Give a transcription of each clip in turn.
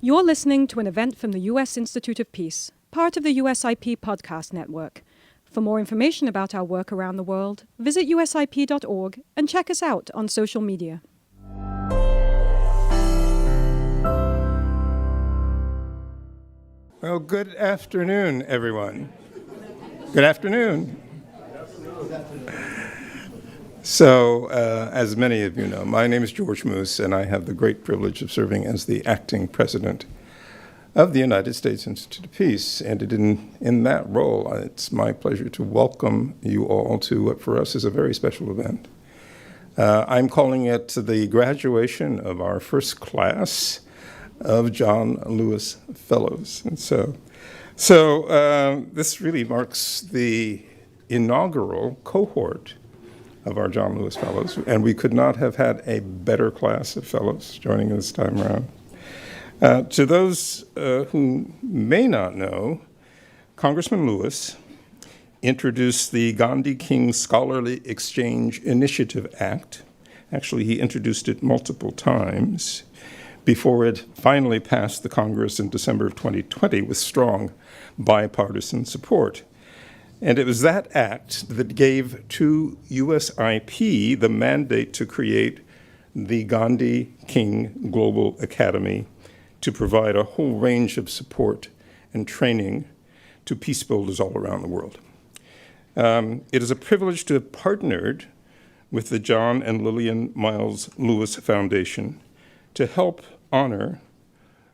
You're listening to an event from the U.S. Institute of Peace, part of the USIP podcast network. For more information about our work around the world, visit usip.org and check us out on social media. Well, good afternoon, everyone. Good afternoon. So, as many of you know, my name is George Moose, and I have the great privilege of serving as the acting president of the United States Institute of Peace. And in that role, it's my pleasure to welcome you all to what for us is a very special event. I'm calling it the graduation of our first class of John Lewis Fellows. And so this really marks the inaugural cohort of our John Lewis Fellows, and we could not have had a better class of fellows joining us this time around. To those who may not know, Congressman Lewis introduced the Gandhi King Scholarly Exchange Initiative Act. Actually, he introduced it multiple times before it finally passed the Congress in December of 2020 with strong bipartisan support. And it was that act that gave to USIP the mandate to create the Gandhi King Global Academy to provide a whole range of support and training to peacebuilders all around the world. It is a privilege to have partnered with the John and Lillian Miles Lewis Foundation to help honor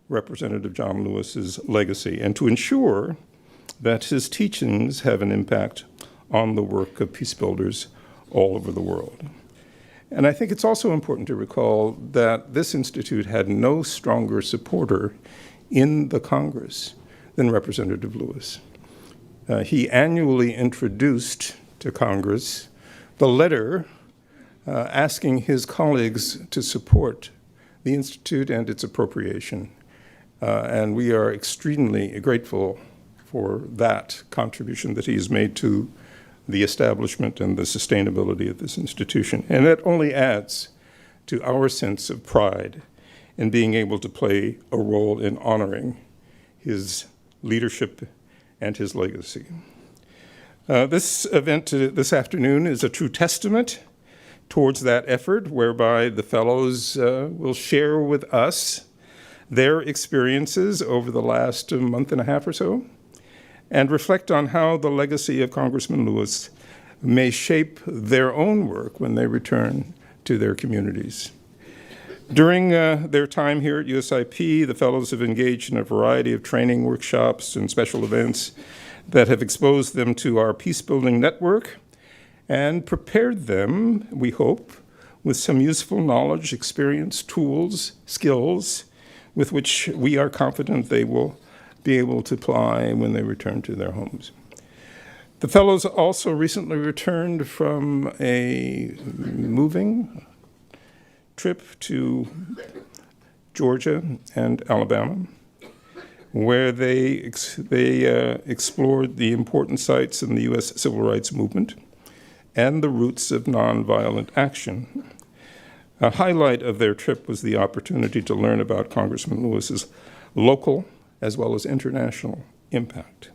Representative John Lewis's legacy and to ensure that his teachings have an impact on the work of peacebuilders all over the world. And I think it's also important to recall that this institute had no stronger supporter in the Congress than Representative Lewis. He annually introduced to Congress the letter asking his colleagues to support the institute and its appropriation. And we are extremely grateful for that contribution that he has made to the establishment and the sustainability of this institution. And that only adds to our sense of pride in being able to play a role in honoring his leadership and his legacy. This event this afternoon is a true testament towards that effort, whereby the fellows will share with us their experiences over the last month and a half or so, and reflect on how the legacy of Congressman Lewis may shape their own work when they return to their communities. During their time here at USIP, the fellows have engaged in a variety of training workshops and special events that have exposed them to our peacebuilding network and prepared them, we hope, with some useful knowledge, experience, tools, skills, with which we are confident they will be able to apply when they return to their homes. The fellows also recently returned from a moving trip to Georgia and Alabama, where they explored the important sites in the U.S. Civil Rights Movement and the roots of nonviolent action. A highlight of their trip was the opportunity to learn about Congressman Lewis's local as well as international impact.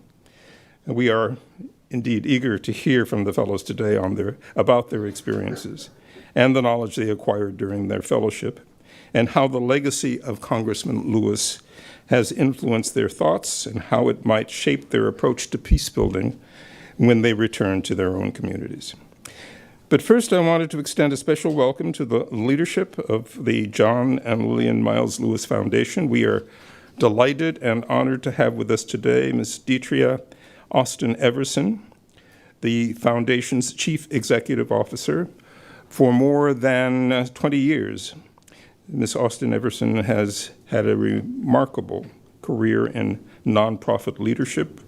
And we are indeed eager to hear from the fellows today about their experiences and the knowledge they acquired during their fellowship, and how the legacy of Congressman Lewis has influenced their thoughts and how it might shape their approach to peacebuilding when they return to their own communities. But first, I wanted to extend a special welcome to the leadership of the John and Lillian Miles Lewis Foundation. We are delighted and honored to have with us today Ms. Detria Austin Everson, the Foundation's Chief Executive Officer. For more than 20 years, Ms. Austin Everson has had a remarkable career in nonprofit leadership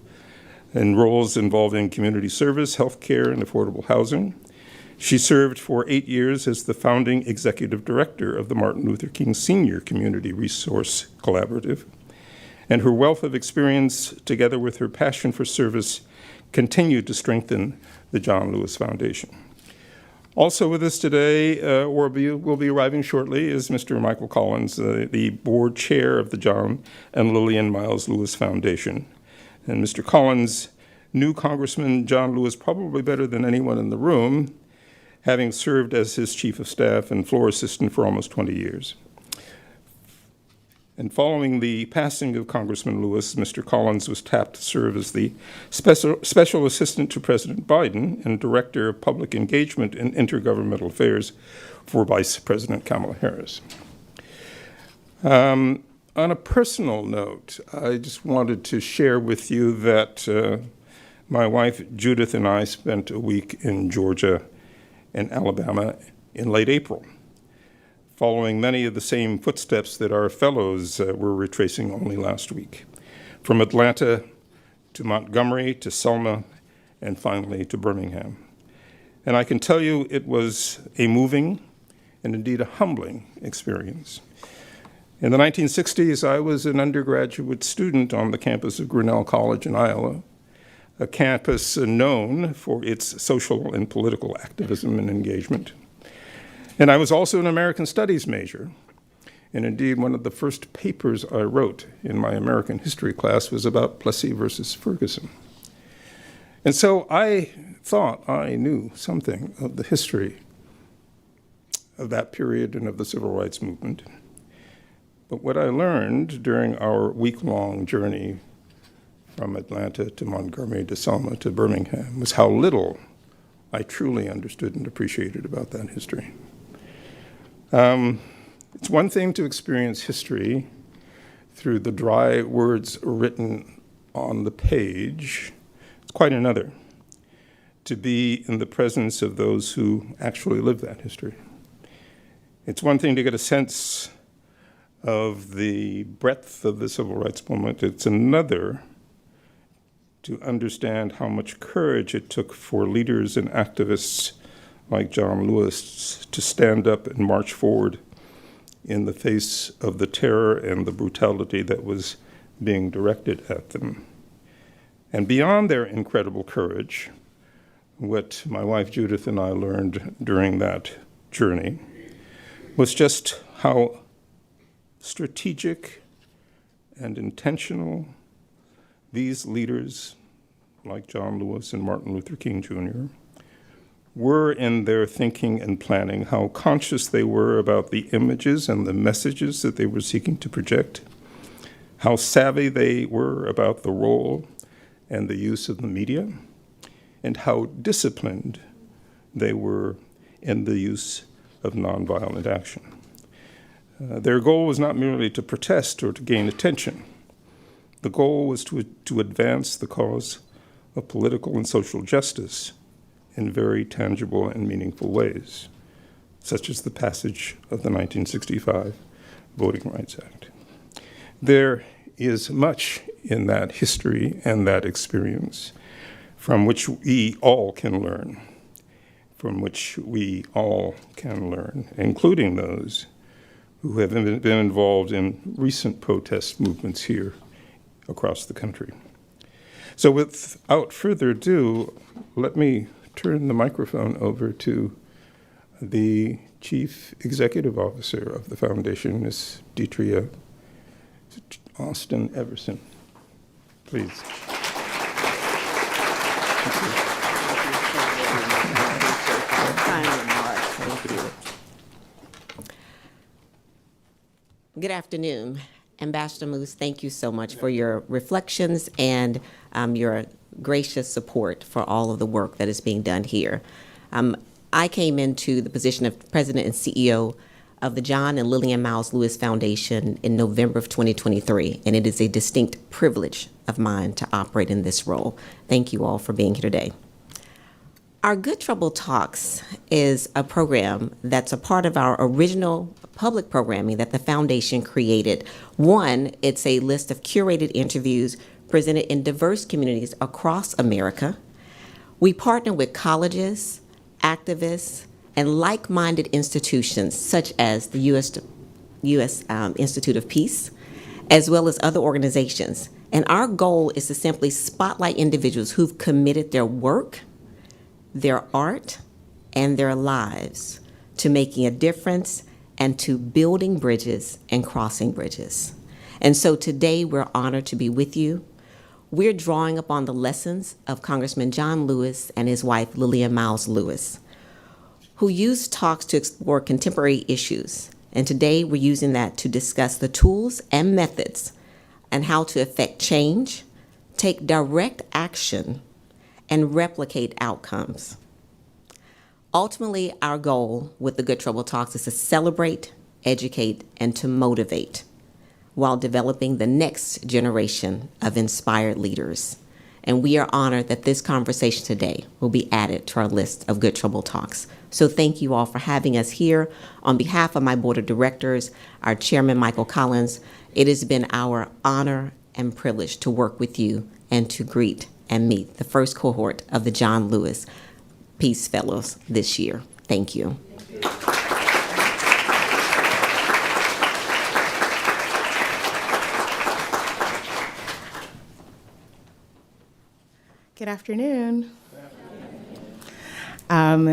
in roles involving community service, healthcare, and affordable housing. She served for 8 years as the founding executive director of the Martin Luther King Senior Community Resource Collaborative. And her wealth of experience, together with her passion for service, continued to strengthen the John Lewis Foundation. Also with us today, or will be arriving shortly, is Mr. Michael Collins, the board chair of the John and Lillian Miles Lewis Foundation. And Mr. Collins knew Congressman John Lewis probably better than anyone in the room, having served as his chief of staff and floor assistant for almost 20 years. And following the passing of Congressman Lewis, Mr. Collins was tapped to serve as the special assistant to President Biden and director of public engagement and intergovernmental affairs for Vice President Kamala Harris. On a personal note, I just wanted to share with you that my wife Judith and I spent a week in Georgia and Alabama in late April, following many of the same footsteps that our fellows were retracing only last week, from Atlanta to Montgomery to Selma, and finally to Birmingham. And I can tell you it was a moving and indeed a humbling experience. In the 1960s, I was an undergraduate student on the campus of Grinnell College in Iowa, a campus known for its social and political activism and engagement. And I was also an American Studies major. And indeed, one of the first papers I wrote in my American history class was about Plessy versus Ferguson. And so I thought I knew something of the history of that period and of the civil rights movement. But what I learned during our week-long journey from Atlanta to Montgomery to Selma to Birmingham was how little I truly understood and appreciated about that history. It's one thing to experience history through the dry words written on the page. It's quite another to be in the presence of those who actually live that history. It's one thing to get a sense of the breadth of the civil rights movement. It's another to understand how much courage it took for leaders and activists like John Lewis to stand up and march forward in the face of the terror and the brutality that was being directed at them. And beyond their incredible courage, what my wife Judith and I learned during that journey was just how strategic and intentional these leaders, like John Lewis and Martin Luther King Jr., were in their thinking and planning, how conscious they were about the images and the messages that they were seeking to project, how savvy they were about the role and the use of the media, and how disciplined they were in the use of nonviolent action. Their goal was not merely to protest or to gain attention. The goal was to advance the cause of political and social justice in very tangible and meaningful ways, such as the passage of the 1965 Voting Rights Act. There is much in that history and that experience from which we all can learn, including those who have been involved in recent protest movements here across the country. So without further ado, let me turn the microphone over to the Chief Executive Officer of the Foundation, Ms. Detria Austin Everson. Please. Good afternoon. Ambassador Moose, thank you so much for your reflections and your gracious support for all of the work that is being done here. I came into the position of President and CEO of the John and Lillian Miles Lewis Foundation in November of 2023, and it is a distinct privilege of mine to operate in this role. Thank you all for being here today. Our Good Trouble Talks is a program that's a part of our original public programming that the foundation created. One, it's a list of curated interviews presented in diverse communities across America. We partner with colleges, activists, and like-minded institutions such as the U.S. Institute of Peace, as well as other organizations. And our goal is to simply spotlight individuals who've committed their work, their art, and their lives to making a difference and to building bridges and crossing bridges. And so today we're honored to be with you. We're drawing upon the lessons of Congressman John Lewis and his wife Lillian Miles Lewis, who used talks to explore contemporary issues. And today we're using that to discuss the tools and methods and how to effect change, take direct action, and replicate outcomes. Ultimately, our goal with the Good Trouble Talks is to celebrate, educate, and to motivate while developing the next generation of inspired leaders. And we are honored that this conversation today will be added to our list of Good Trouble Talks. So thank you all for having us here. On behalf of my board of directors, our chairman, Michael Collins, it has been our honor and privilege to work with you and to greet and meet the first cohort of the John Lewis Peace Fellows this year. Thank you. Good afternoon.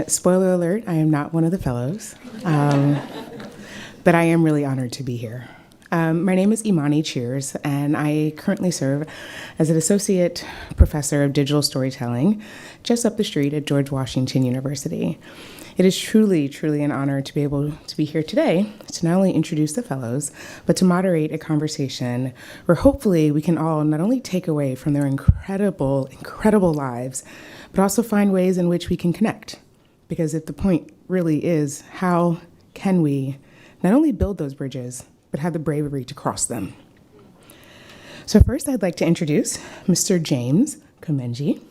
Spoiler alert, I am not one of the fellows, but I am really honored to be here. My name is Imani Cheers, and I currently serve as an associate professor of digital storytelling just up the street at George Washington University. It is truly, truly an honor to be able to be here today to not only introduce the fellows, but to moderate a conversation where hopefully we can all not only take away from their incredible, incredible lives, but also find ways in which we can connect. Because if the point really is, how can we not only build those bridges, but have the bravery to cross them? So first, I'd like to introduce Mr. James Komengi.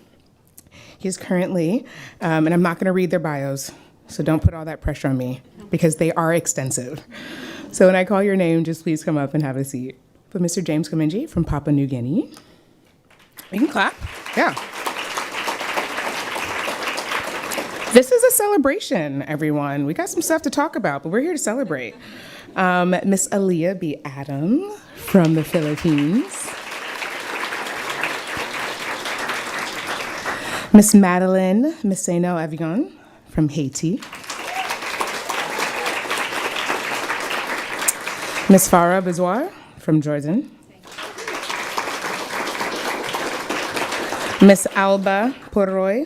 He is currently, and I'm not going to read their bios, so don't put all that pressure on me, because they are extensive. So when I call your name, just please come up and have a seat. But Mr. James Komengi from Papua New Guinea. We can clap. Yeah. This is a celebration, everyone. We got some stuff to talk about, but we're here to celebrate. Miss Aliah Adam from the Philippines. Miss Madeleine Maceno Avignon from Haiti. Miss Farah Bdour from Jordan. Miss Alba Purroy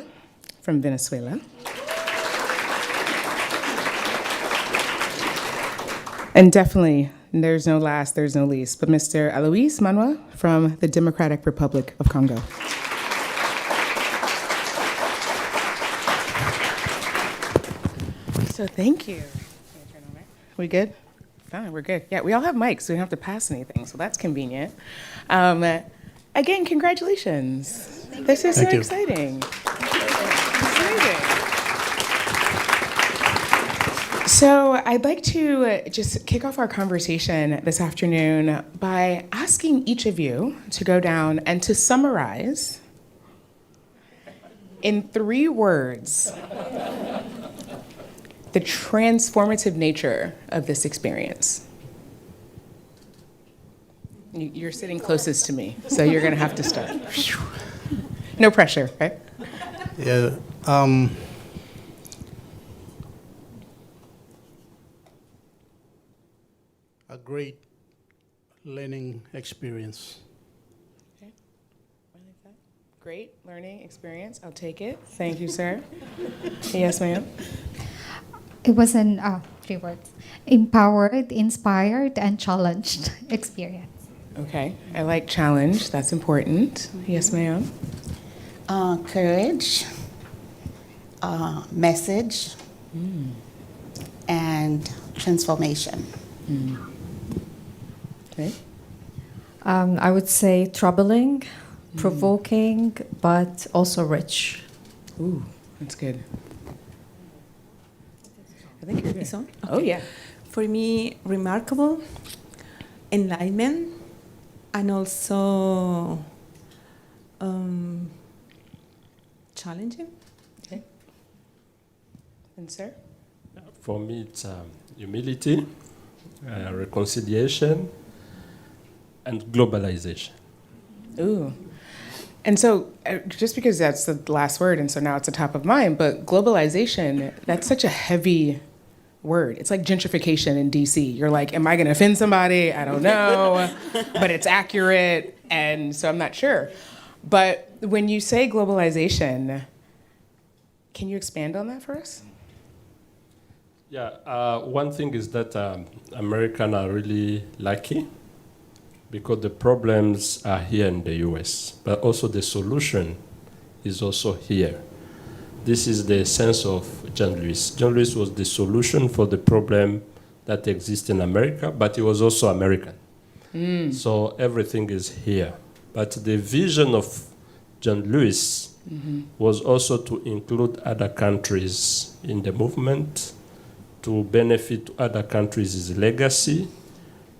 from Venezuela. And definitely, there's no last, there's no least, but Mr. Aloys Mahwa from the Democratic Republic of Congo. So thank you. We good? Fine, we're good. Yeah, we all have mics, so we don't have to pass anything, so that's convenient. Again, congratulations. This is so exciting. So I'd like to just kick off our conversation this afternoon by asking each of you to go down and to summarize in 3 words the transformative nature of this experience. You're sitting closest to me, so you're going to have to start. No pressure, right? Yeah. A great learning experience. Okay. Great learning experience. I'll take it. Thank you, sir. Yes, ma'am. It was an 3 words: empowered, inspired, and challenged experience. Okay. I like challenge. That's important. Yes, ma'am. Courage, message, and transformation. Okay. I would say troubling, provoking, but also rich. Ooh, that's good. I think you're good. Okay. Oh, yeah. For me, remarkable, enlightenment, and also challenging. Okay. And sir? For me, it's humility, reconciliation, and globalization. Ooh. And so, just because that's the last word, and so now it's the top of mind, but globalization, that's such a heavy word. It's like gentrification in DC. You're like, am I going to offend somebody? I don't know, but it's accurate, and so I'm not sure. But when you say globalization, can you expand on that for us? Yeah, one thing is that Americans are really lucky because the problems are here in the US, but also the solution is also here. This is the sense of John Lewis. John Lewis was the solution for the problem that exists in America, but he was also American. So everything is here. But the vision of John Lewis was also to include other countries in the movement, to benefit other countries' legacy,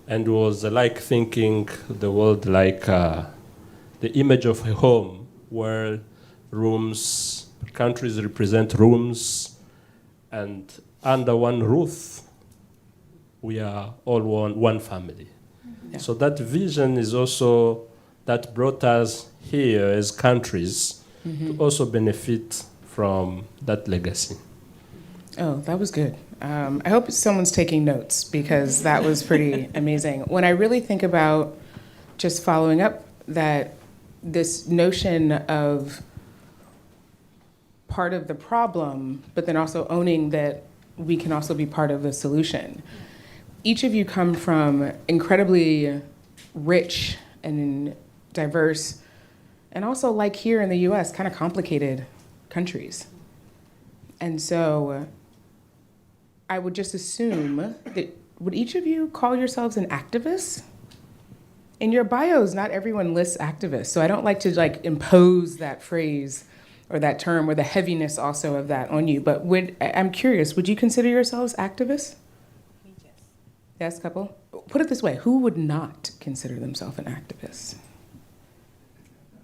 and was like thinking the world like the image of a home where rooms, countries represent rooms, and under one roof, we are all one family. Yeah. So that vision is also, that brought us here as countries to also benefit from that legacy. Oh, that was good. I hope someone's taking notes because that was pretty amazing. When I really think about just following up that this notion of part of the problem, but then also owning that we can also be part of the solution. Each of you come from incredibly rich and diverse, and also like here in the US, kind of complicated countries. And so I would just assume that, would each of you call yourselves an activist? In your bios, not everyone lists activists, so I don't like to impose that phrase or that term or the heaviness also of that on you, but I'm curious, would you consider yourselves activists? Yes, couple? Put it this way, who would not consider themselves an activist?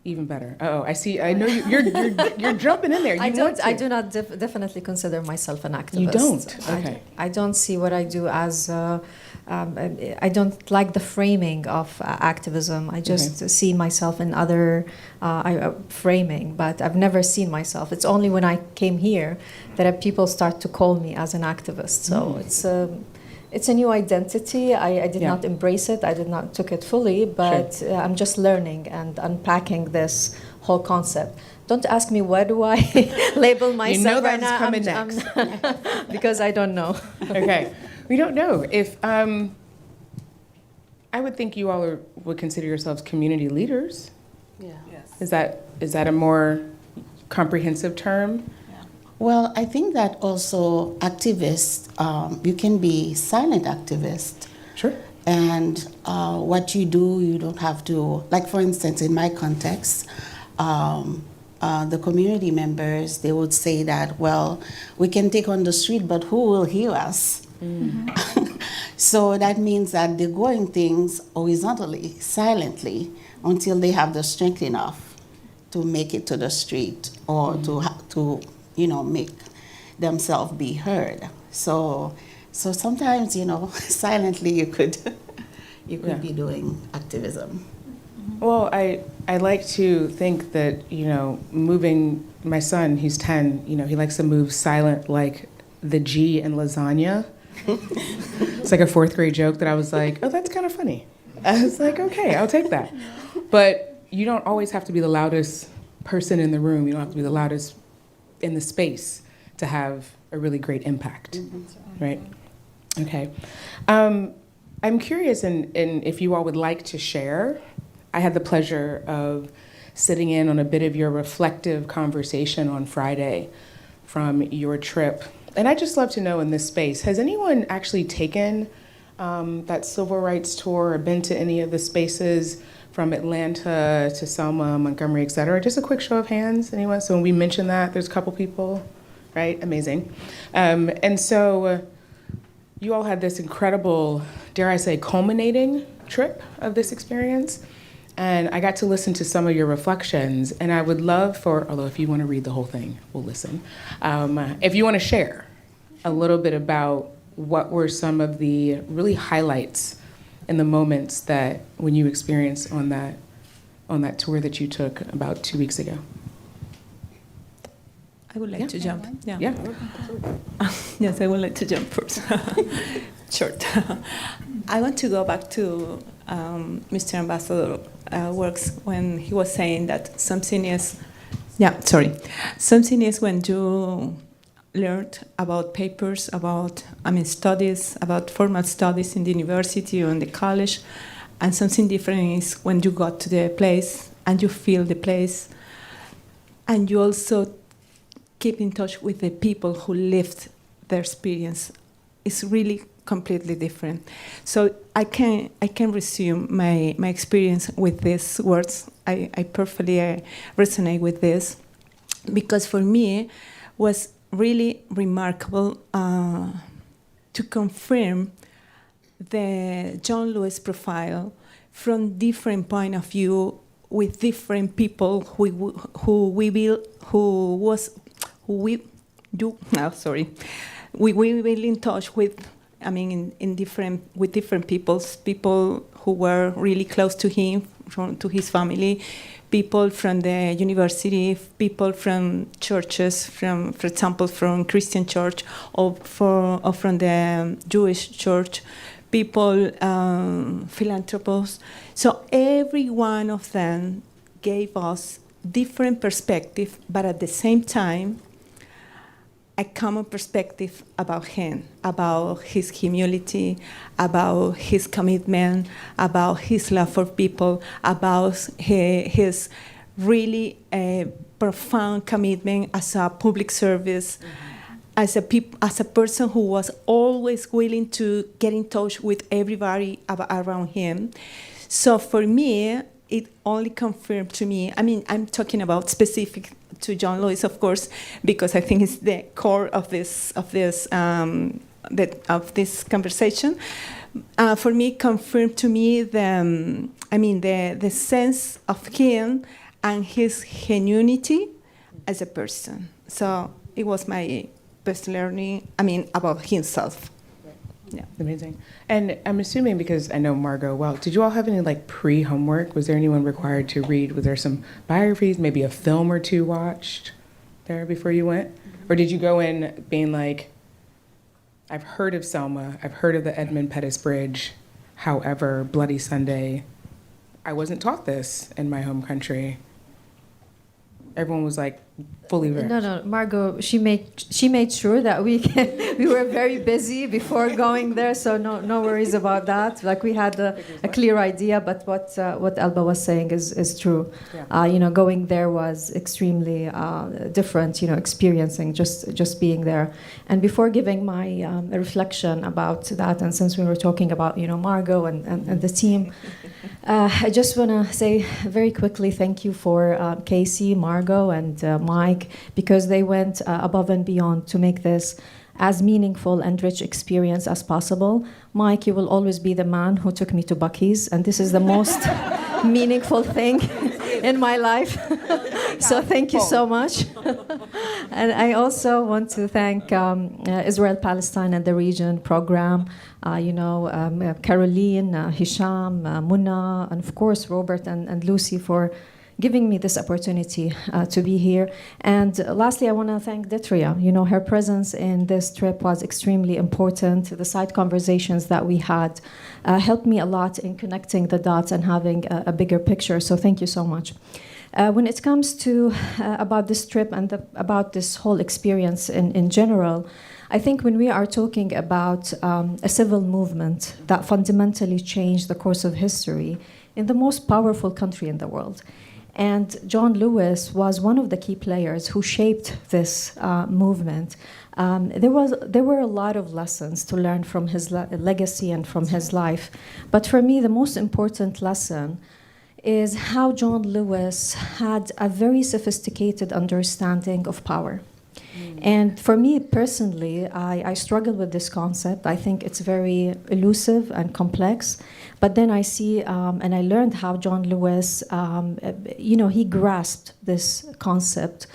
Even better. Oh, I see. I know you're jumping in there. I do not definitely consider myself an activist. You don't? Okay. I don't see what I do as. I don't like the framing of activism. I just see myself in other framing, but I've never seen myself. It's only when I came here that people start to call me as an activist. So it's a new identity. I did not embrace it. I did not took it fully, but I'm just learning and unpacking this whole concept. Don't ask me where do I label myself. You know right that's now. coming next. Because I don't know. Okay, we don't know. If I would think you all would consider yourselves community leaders. Yeah. Yes. Is that a more comprehensive term? Well, I think that also activists, you can be silent activist. Sure. And what you do, you don't have to, like for instance, in my context, the community members, they would say that, well, we can take on the street, but who will hear us? So that means that they're going things horizontally, silently, until they have the strength enough to make it to the street or to make themselves be heard. So sometimes, silently you could be doing activism. Well, I like to think that, moving my son, he's 10, he likes to move silent like the G in lasagna. It's like a 4th grade joke that I was like, oh, that's kind of funny. I was like, okay, I'll take that. But you don't always have to be the loudest person in the room. You don't have to be the loudest in the space to have a really great impact, right? Okay. I'm curious, and if you all would like to share, I had the pleasure of sitting in on a bit of your reflective conversation on Friday from your trip. And I'd just love to know in this space, has anyone actually taken that civil rights tour or been to any of the spaces from Atlanta to Selma, Montgomery, et cetera? Just a quick show of hands, anyone? So when we mention that, there's a couple people, right? Amazing. And so you all had this incredible, dare I say, culminating trip of this experience. And I got to listen to some of your reflections, and I would love for, although if you want to read the whole thing, we'll listen. If you want to share a little bit about what were some of the really highlights in the moments that when you experienced on on that tour that you took about 2 weeks ago? I would like to jump. Yeah. Yes, I would like to jump first. Short. I want to go back to Mr. Ambassador works when he was saying that something is when you learned about papers, about studies, about formal studies in the university or in the college, and something different is when you got to the place and you feel the place, and you also keep in touch with the people who lived their experience. It's really completely different. So I can resume my experience with these words. I perfectly resonate with this, because for me was really remarkable to confirm the John Lewis profile from different point of view, with different people we will in touch with. With different people who were really close to him, to his family, people from the university, people from churches, for example, from Christian church or from the Jewish church, people, philanthropists. So every one of them gave us different perspective, but at the same time, a common perspective about him, about his humility, about his commitment, about his love for people, about his really profound commitment as a public service, as a person who was always willing to get in touch with everybody around him. So for me, it only confirmed to me, I'm talking about specific to John Lewis, of course, because I think it's the core of this conversation. For me, confirmed to me the sense of him and his genuinity as a person. So it was my best learning. About himself. Yeah. Amazing. And I'm assuming, because I know Margot well, did you all have any pre-homework? Was there anyone required to read? Was there some biographies, maybe a film or two watched there before you went? Or did you go in being I've heard of Selma, I've heard of the Edmund Pettus Bridge, however, Bloody Sunday, I wasn't taught this in my home country. Everyone was fully versed. No, Margot, she made sure that we were very busy before going there, so no worries about that. We had a clear idea, but what Alba was saying is true. Yeah. Going there was extremely different. Experiencing just being there. And before giving my reflection about that, and since we were talking about Margot and the team. I just want to say very quickly thank you for Casey, Margot, and Mike, because they went above and beyond to make this as meaningful and rich experience as possible. Mike, you will always be the man who took me to Buc-ee's, and this is the most meaningful thing in my life. So thank you so much. And I also want to thank Israel, Palestine, and the Region program, Caroline, Hisham, Muna, and of course Robert and Lucy for giving me this opportunity to be here. And lastly, I want to thank Detria. Her presence in this trip was extremely important. The side conversations that we had helped me a lot in connecting the dots and having a bigger picture. So thank you so much. When it comes to about this trip and about this whole experience in general, I think when we are talking about a civil movement that fundamentally changed the course of history in the most powerful country in the world, and John Lewis was one of the key players who shaped this movement. There were a lot of lessons to learn from his legacy and from his life. But for me, the most important lesson is how John Lewis had a very sophisticated understanding of power. And for me personally, I struggle with this concept. I think it's very elusive and complex. But then I see, and I learned how John Lewis, he grasped this concept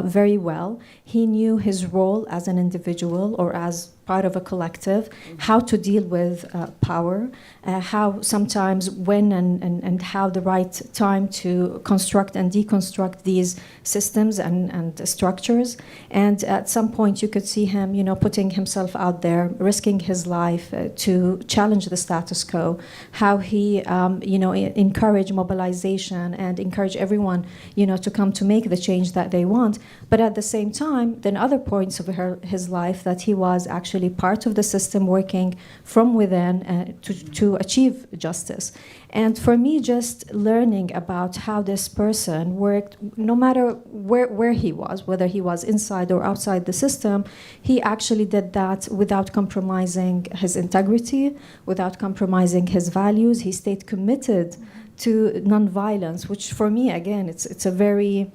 very well. He knew his role as an individual or as part of a collective, how to deal with power, how sometimes when and how the right time to construct and deconstruct these systems and structures. And at some point you could see him, putting himself out there, risking his life to challenge the status quo, how he, encouraged mobilization and encourage everyone, to come to make the change that they want. But at the same time, then other points of his life that he was actually part of the system working from within to achieve justice. And for me, just learning about how this person worked, no matter where he was, whether he was inside or outside the system, he actually did that without compromising his integrity, without compromising his values. He stayed committed to nonviolence, which for me, again, it's a very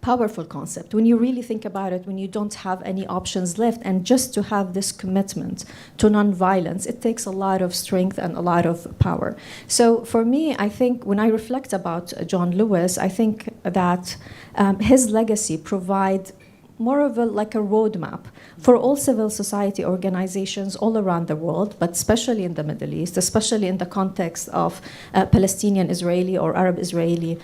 powerful concept. When you really think about it, when you don't have any options left, and just to have this commitment to nonviolence, it takes a lot of strength and a lot of power. So for me, I think when I reflect about John Lewis, I think that his legacy provides more of a roadmap for all civil society organizations all around the world, but especially in the Middle East, especially in the context of Palestinian-Israeli or Arab-Israeli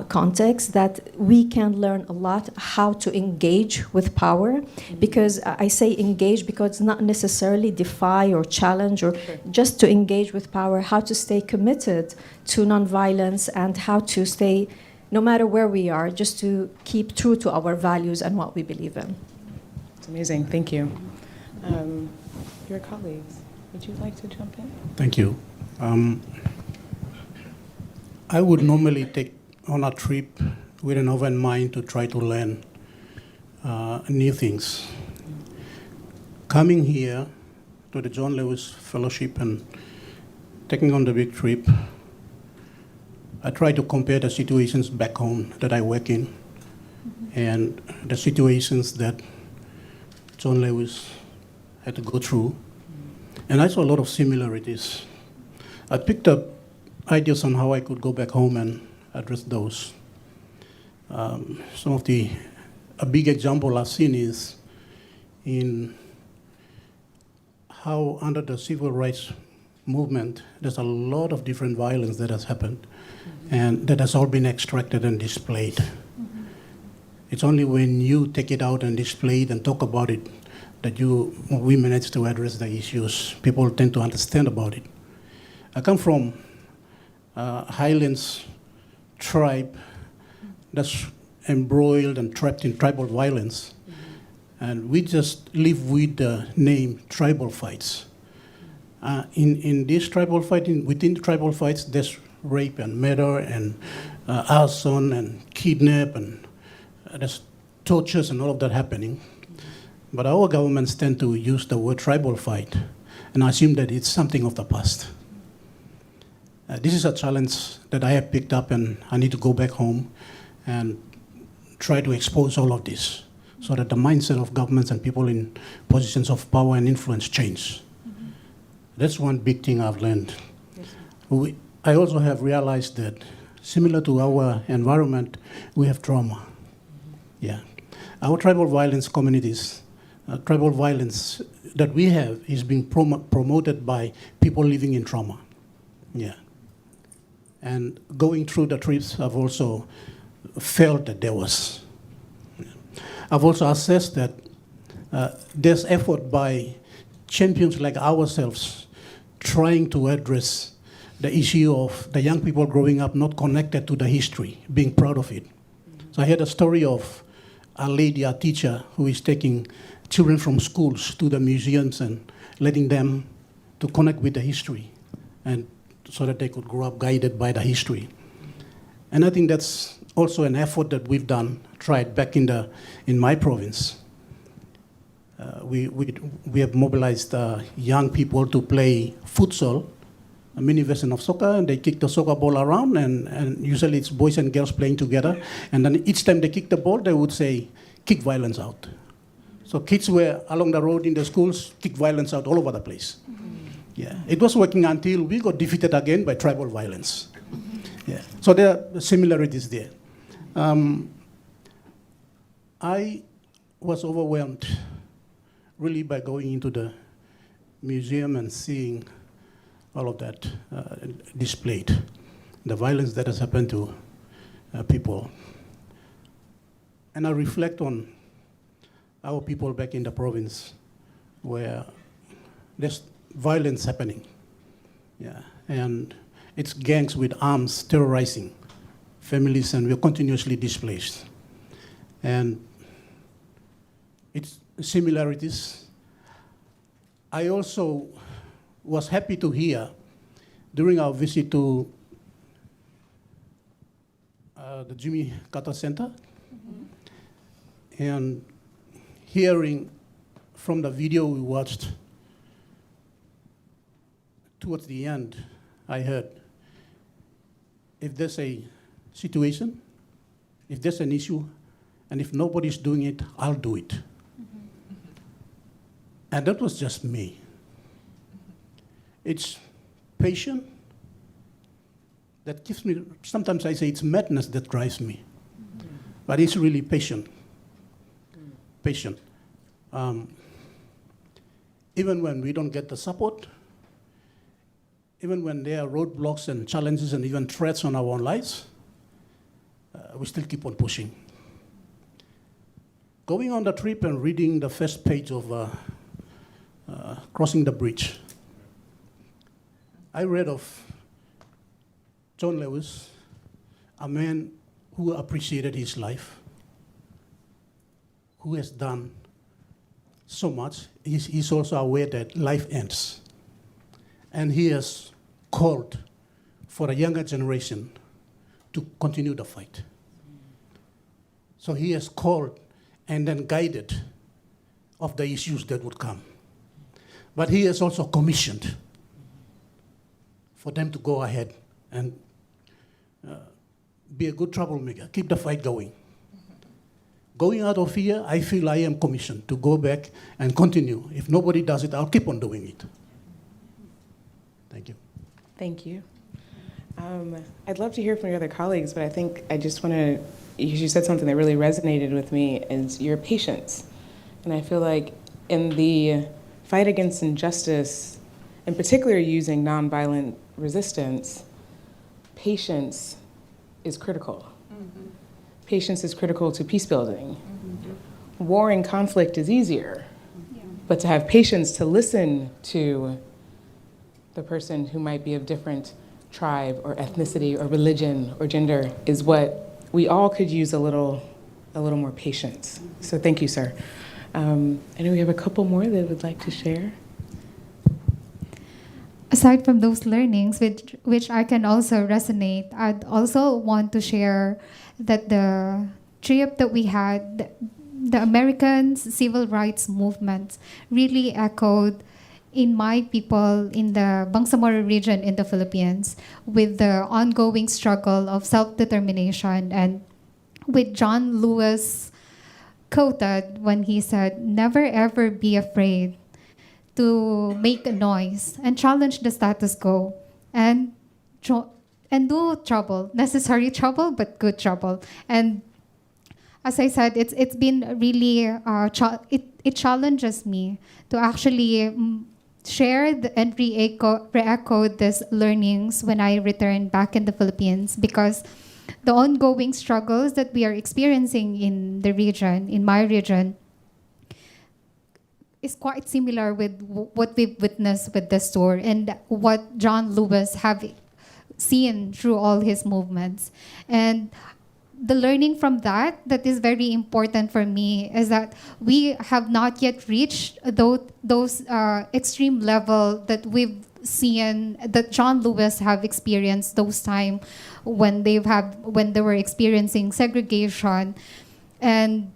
context, that we can learn a lot how to engage with power. Because I say engage because not necessarily defy or challenge, or just to engage with power, how to stay committed to nonviolence and how to stay, no matter where we are, just to keep true to our values and what we believe in. It's amazing. Thank you. Your colleagues, would you like to jump in? Thank you. I would normally take on a trip with an open mind to try to learn new things. Coming here to the John Lewis Fellowship and taking on the big trip, I try to compare the situations back home that I work in and the situations that John Lewis had to go through. And I saw a lot of similarities. I picked up ideas on how I could go back home and address those. A big example I've seen is in how under the civil rights movement, there's a lot of different violence that has happened. And that has all been extracted and displayed. It's only when you take it out and display it and talk about it that we manage to address the issues. People tend to understand about it. I come from Highlands tribe that's embroiled and trapped in tribal violence. And we just live with the name tribal fights. In this tribal fighting, within the tribal fights, there's rape and murder and arson and kidnap and there's tortures and all of that happening. But our governments tend to use the word tribal fight and assume that it's something of the past. This is a challenge that I have picked up, and I need to go back home and try to expose all of this so that the mindset of governments and people in positions of power and influence change. That's one big thing I've learned. I also have realized that similar to our environment, we have trauma. Yeah. Our tribal violence communities, tribal violence that we have is being promoted by people living in trauma. Yeah. And going through the trips, I've also felt that there was. I've also assessed that there's effort by champions like ourselves trying to address the issue of the young people growing up not connected to the history, being proud of it. So I heard a story of a lady, a teacher, who is taking children from schools to the museums and letting them to connect with the history, and so that they could grow up guided by the history. And I think that's also an effort that we've done, tried back in my province. We have mobilized young people to play futsal, a mini version of soccer, and they kick the soccer ball around, and usually it's boys and girls playing together. And then each time they kick the ball, they would say, kick violence out. So kids were along the road in the schools, kick violence out all over the place. Yeah, it was working until we got defeated again by tribal violence. Yeah, so there are similarities there. I was overwhelmed really by going into the museum and seeing all of that displayed, the violence that has happened to people. And I reflect on our people back in the province where there's violence happening. Yeah, and it's gangs with arms terrorizing families, and we're continuously displaced. And it's similarities. I also was happy to hear during our visit to the Jimmy Carter Center, and hearing from the video we watched, towards the end, I heard, if there's a situation, if there's an issue, and if nobody's doing it, I'll do it. And that was just me. It's patience that gives me, sometimes I say it's madness that drives me, but it's really patient. Patient. Even when we don't get the support, even when there are roadblocks and challenges and even threats on our own lives, we still keep on pushing. Going on the trip and reading the first page of Crossing the Bridge, I read of John Lewis, a man who appreciated his life, who has done so much. He's also aware that life ends. And he has called for a younger generation to continue the fight. So he has called and then guided of the issues that would come. But he has also commissioned for them to go ahead and be a good troublemaker, keep the fight going. Going out of here, I feel I am commissioned to go back and continue. If nobody does it, I'll keep on doing it. Thank you. Thank you. I'd love to hear from your other colleagues, but I think I just want to, you said something that really resonated with me, is your patience. And I feel like in the fight against injustice, in particular using nonviolent resistance, patience is critical. Mm-hmm. Patience is critical to peace building. Mm-hmm. War and conflict is easier, but to have patience to listen to the person who might be of different tribe or ethnicity or religion or gender is what we all could use a little more patience. So thank you, sir. I know we have a couple more that would like to share. Aside from those learnings, which I can also resonate, I'd also want to share that the trip that we had, the American civil rights movement really echoed in my people in the Bangsamoro region in the Philippines with the ongoing struggle of self-determination, and with John Lewis quoted when he said, "Never ever be afraid to make a noise and challenge the status quo and do trouble, necessary trouble, but good trouble." And as I said, it's been really, it challenges me to actually share and re-echo these learnings when I return back in the Philippines, because the ongoing struggles that we are experiencing in the region, in my region, is quite similar with what we've witnessed with this tour and what John Lewis have seen through all his movements. And the learning from that is very important for me is that we have not yet reached those extreme level that we've seen, that John Lewis have experienced those time when they were experiencing segregation and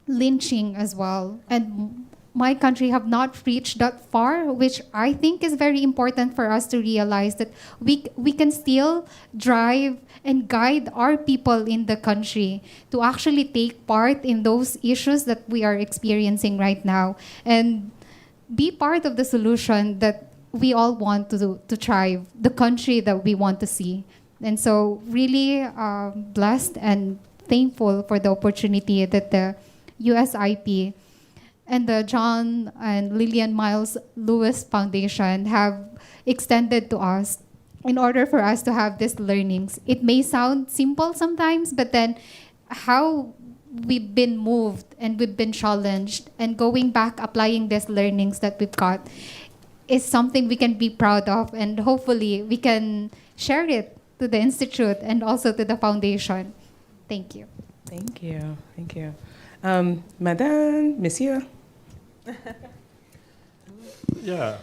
lynching as well. And my country have not reached that far, which I think is very important for us to realize that we can still drive and guide our people in the country to actually take part in those issues that we are experiencing right now and be part of the solution that we all want to thrive, the country that we want to see. And so really blessed and thankful for the opportunity that the USIP and the John and Lillian Miles Lewis Foundation have extended to us in order for us to have these learnings. It may sound simple sometimes, but then how we've been moved and we've been challenged, and going back, applying these learnings that we've got is something we can be proud of, and hopefully we can share it to the Institute and also to the foundation. Thank you. Thank you. Thank you. Madame, Monsieur. Yeah,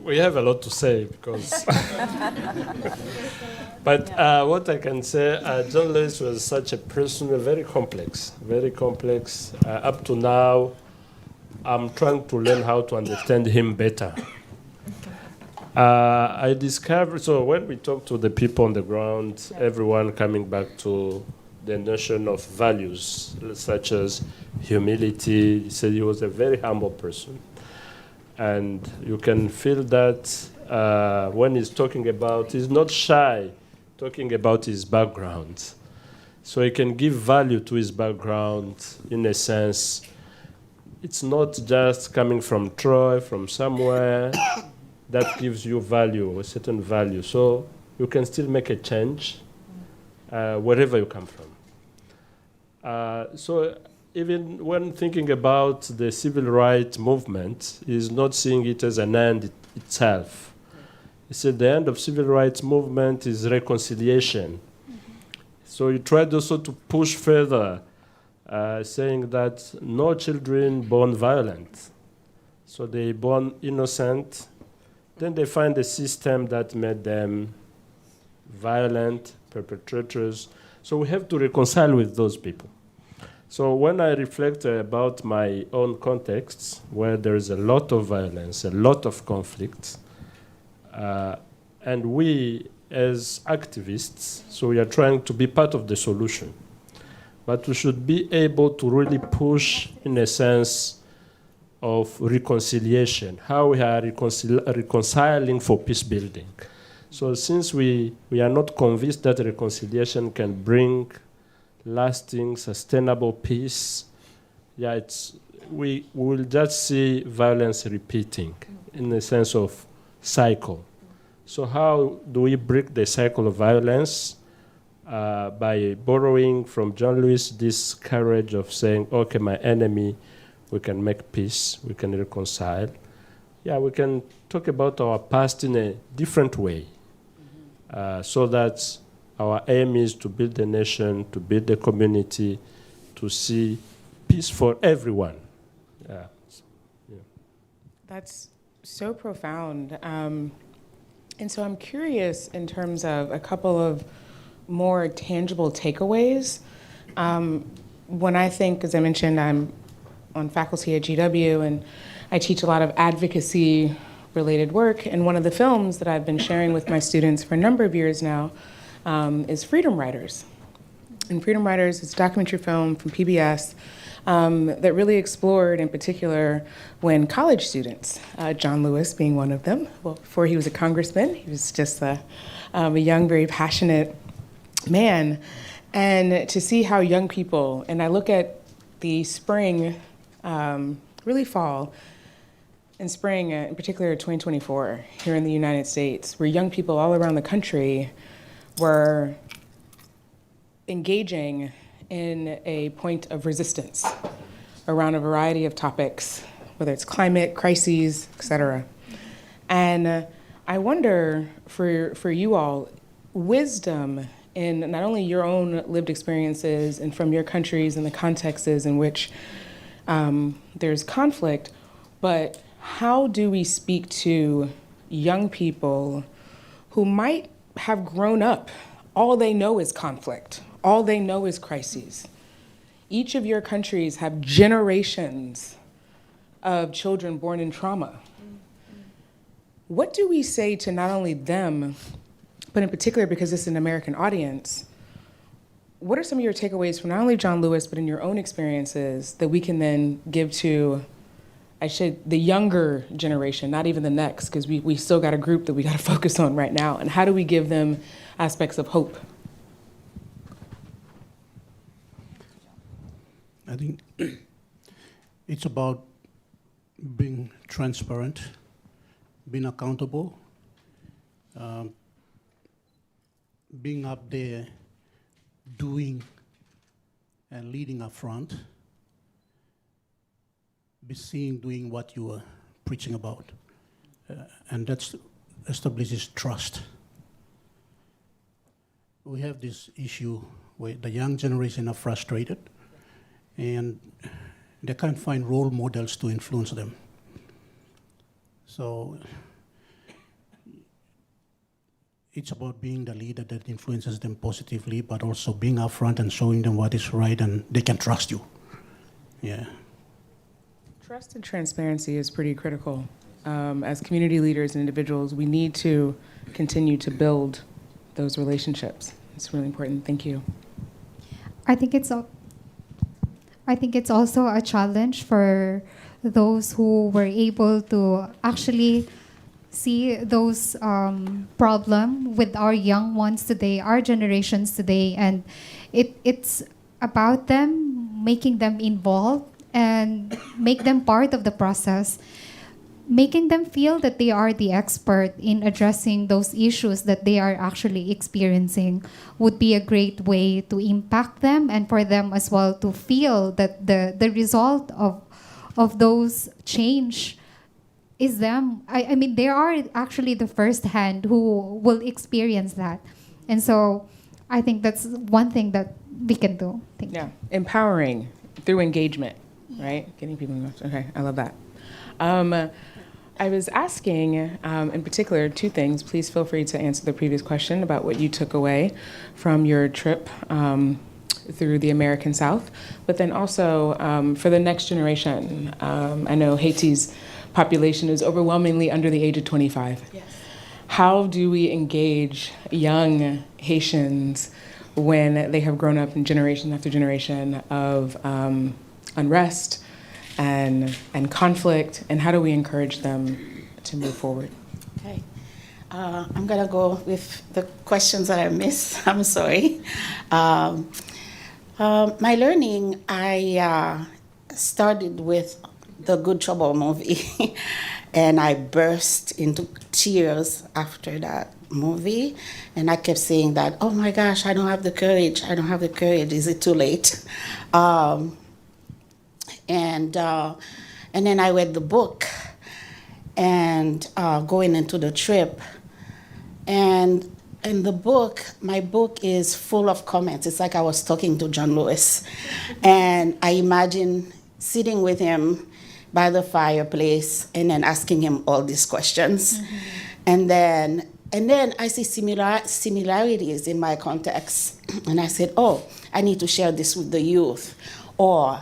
we have a lot to say because. But what I can say, John Lewis was such a person, very complex, very complex. Up to now, I'm trying to learn how to understand him better. I discovered, so when we talk to the people on the ground, everyone coming back to the notion of values, such as humility. He said he was a very humble person. And you can feel that when he's talking about, he's not shy talking about his background. So he can give value to his background in a sense. It's not just coming from Troy, from somewhere, that gives you value, a certain value. So you can still make a change wherever you come from. So even when thinking about the civil rights movement, he's not seeing it as an end itself. He said the end of civil rights movement is reconciliation. So he tried also to push further, saying that no children born violent. So they born innocent, then they find a system that made them violent perpetrators. So we have to reconcile with those people. So when I reflect about my own contexts, where there is a lot of violence, a lot of conflict, and we as activists, so we are trying to be part of the solution. But we should be able to really push in a sense of reconciliation, how we are reconciling for peace building. So since we are not convinced that reconciliation can bring lasting, sustainable peace, we will just see violence repeating in the sense of cycle. So how do we break the cycle of violence? By borrowing from John Lewis this courage of saying, okay, my enemy, we can make peace, we can reconcile. Yeah, we can talk about our past in a different way, so that our aim is to build the nation, to build the community, to see peace for everyone. Yeah. That's so profound. And so I'm curious in terms of a couple of more tangible takeaways. When I think, as I mentioned, I'm on faculty at GW and I teach a lot of advocacy related work. And one of the films that I've been sharing with my students for a number of years now is Freedom Riders. And Freedom Riders is a documentary film from PBS that really explored, in particular, when college students, John Lewis being one of them, well, before he was a congressman, he was just a young, very passionate man, and to see how young people, and I look at the spring, really fall, and spring, in particular 2024, here in the United States, where young people all around the country were engaging in a point of resistance around a variety of topics, whether it's climate, crises, et cetera. And I wonder for you all, wisdom in not only your own lived experiences and from your countries and the contexts in which there's conflict, but how do we speak to young people who might have grown up, all they know is conflict, all they know is crises. Each of your countries have generations of children born in trauma. What do we say to not only them, but in particular, because this is an American audience, what are some of your takeaways from not only John Lewis, but in your own experiences that we can then give to, the younger generation, not even the next, because we still got a group that we got to focus on right now, and how do we give them aspects of hope? I think It's about being transparent, being accountable, being up there, doing and leading up front, be seen doing what you are preaching about. And that establishes trust. We have this issue where the young generation are frustrated and they can't find role models to influence them. So it's about being the leader that influences them positively, but also being upfront and showing them what is right and they can trust you. Yeah. Trust and transparency is pretty critical. As community leaders and individuals, we need to continue to build those relationships. It's really important. Thank you. I think it's also a challenge for those who were able to actually see those problems with our young ones today, our generations today, and it's about them, making them involved and make them part of the process, making them feel that they are the expert in addressing those issues that they are actually experiencing would be a great way to impact them, and for them as well to feel that the result of those change is them. I mean, they are actually the first hand who will experience that. And so I think that's one thing that we can do. Thank you. Empowering through engagement, right? Getting people involved. Okay, I love that. I was asking, in particular, two things. Please feel free to answer the previous question about what you took away from your trip through the American South, but then also for the next generation. I know Haiti's population is overwhelmingly under the age of 25. Yes. How do we engage young Haitians when they have grown up in generation after generation of unrest and conflict, and how do we encourage them to move forward? Okay. I'm going to go with the questions that I missed. I'm sorry. My learning, I started with the Good Trouble movie, and I burst into tears after that movie, and I kept saying that, oh my gosh, I don't have the courage, I don't have the courage, is it too late? And then I read the book, and going into the trip, and in the book, my book is full of comments. It's like I was talking to John Lewis, and I imagine sitting with him by the fireplace and then asking him all these questions. Mm-hmm. And then I see similarities in my context, and I said, oh, I need to share this with the youth, or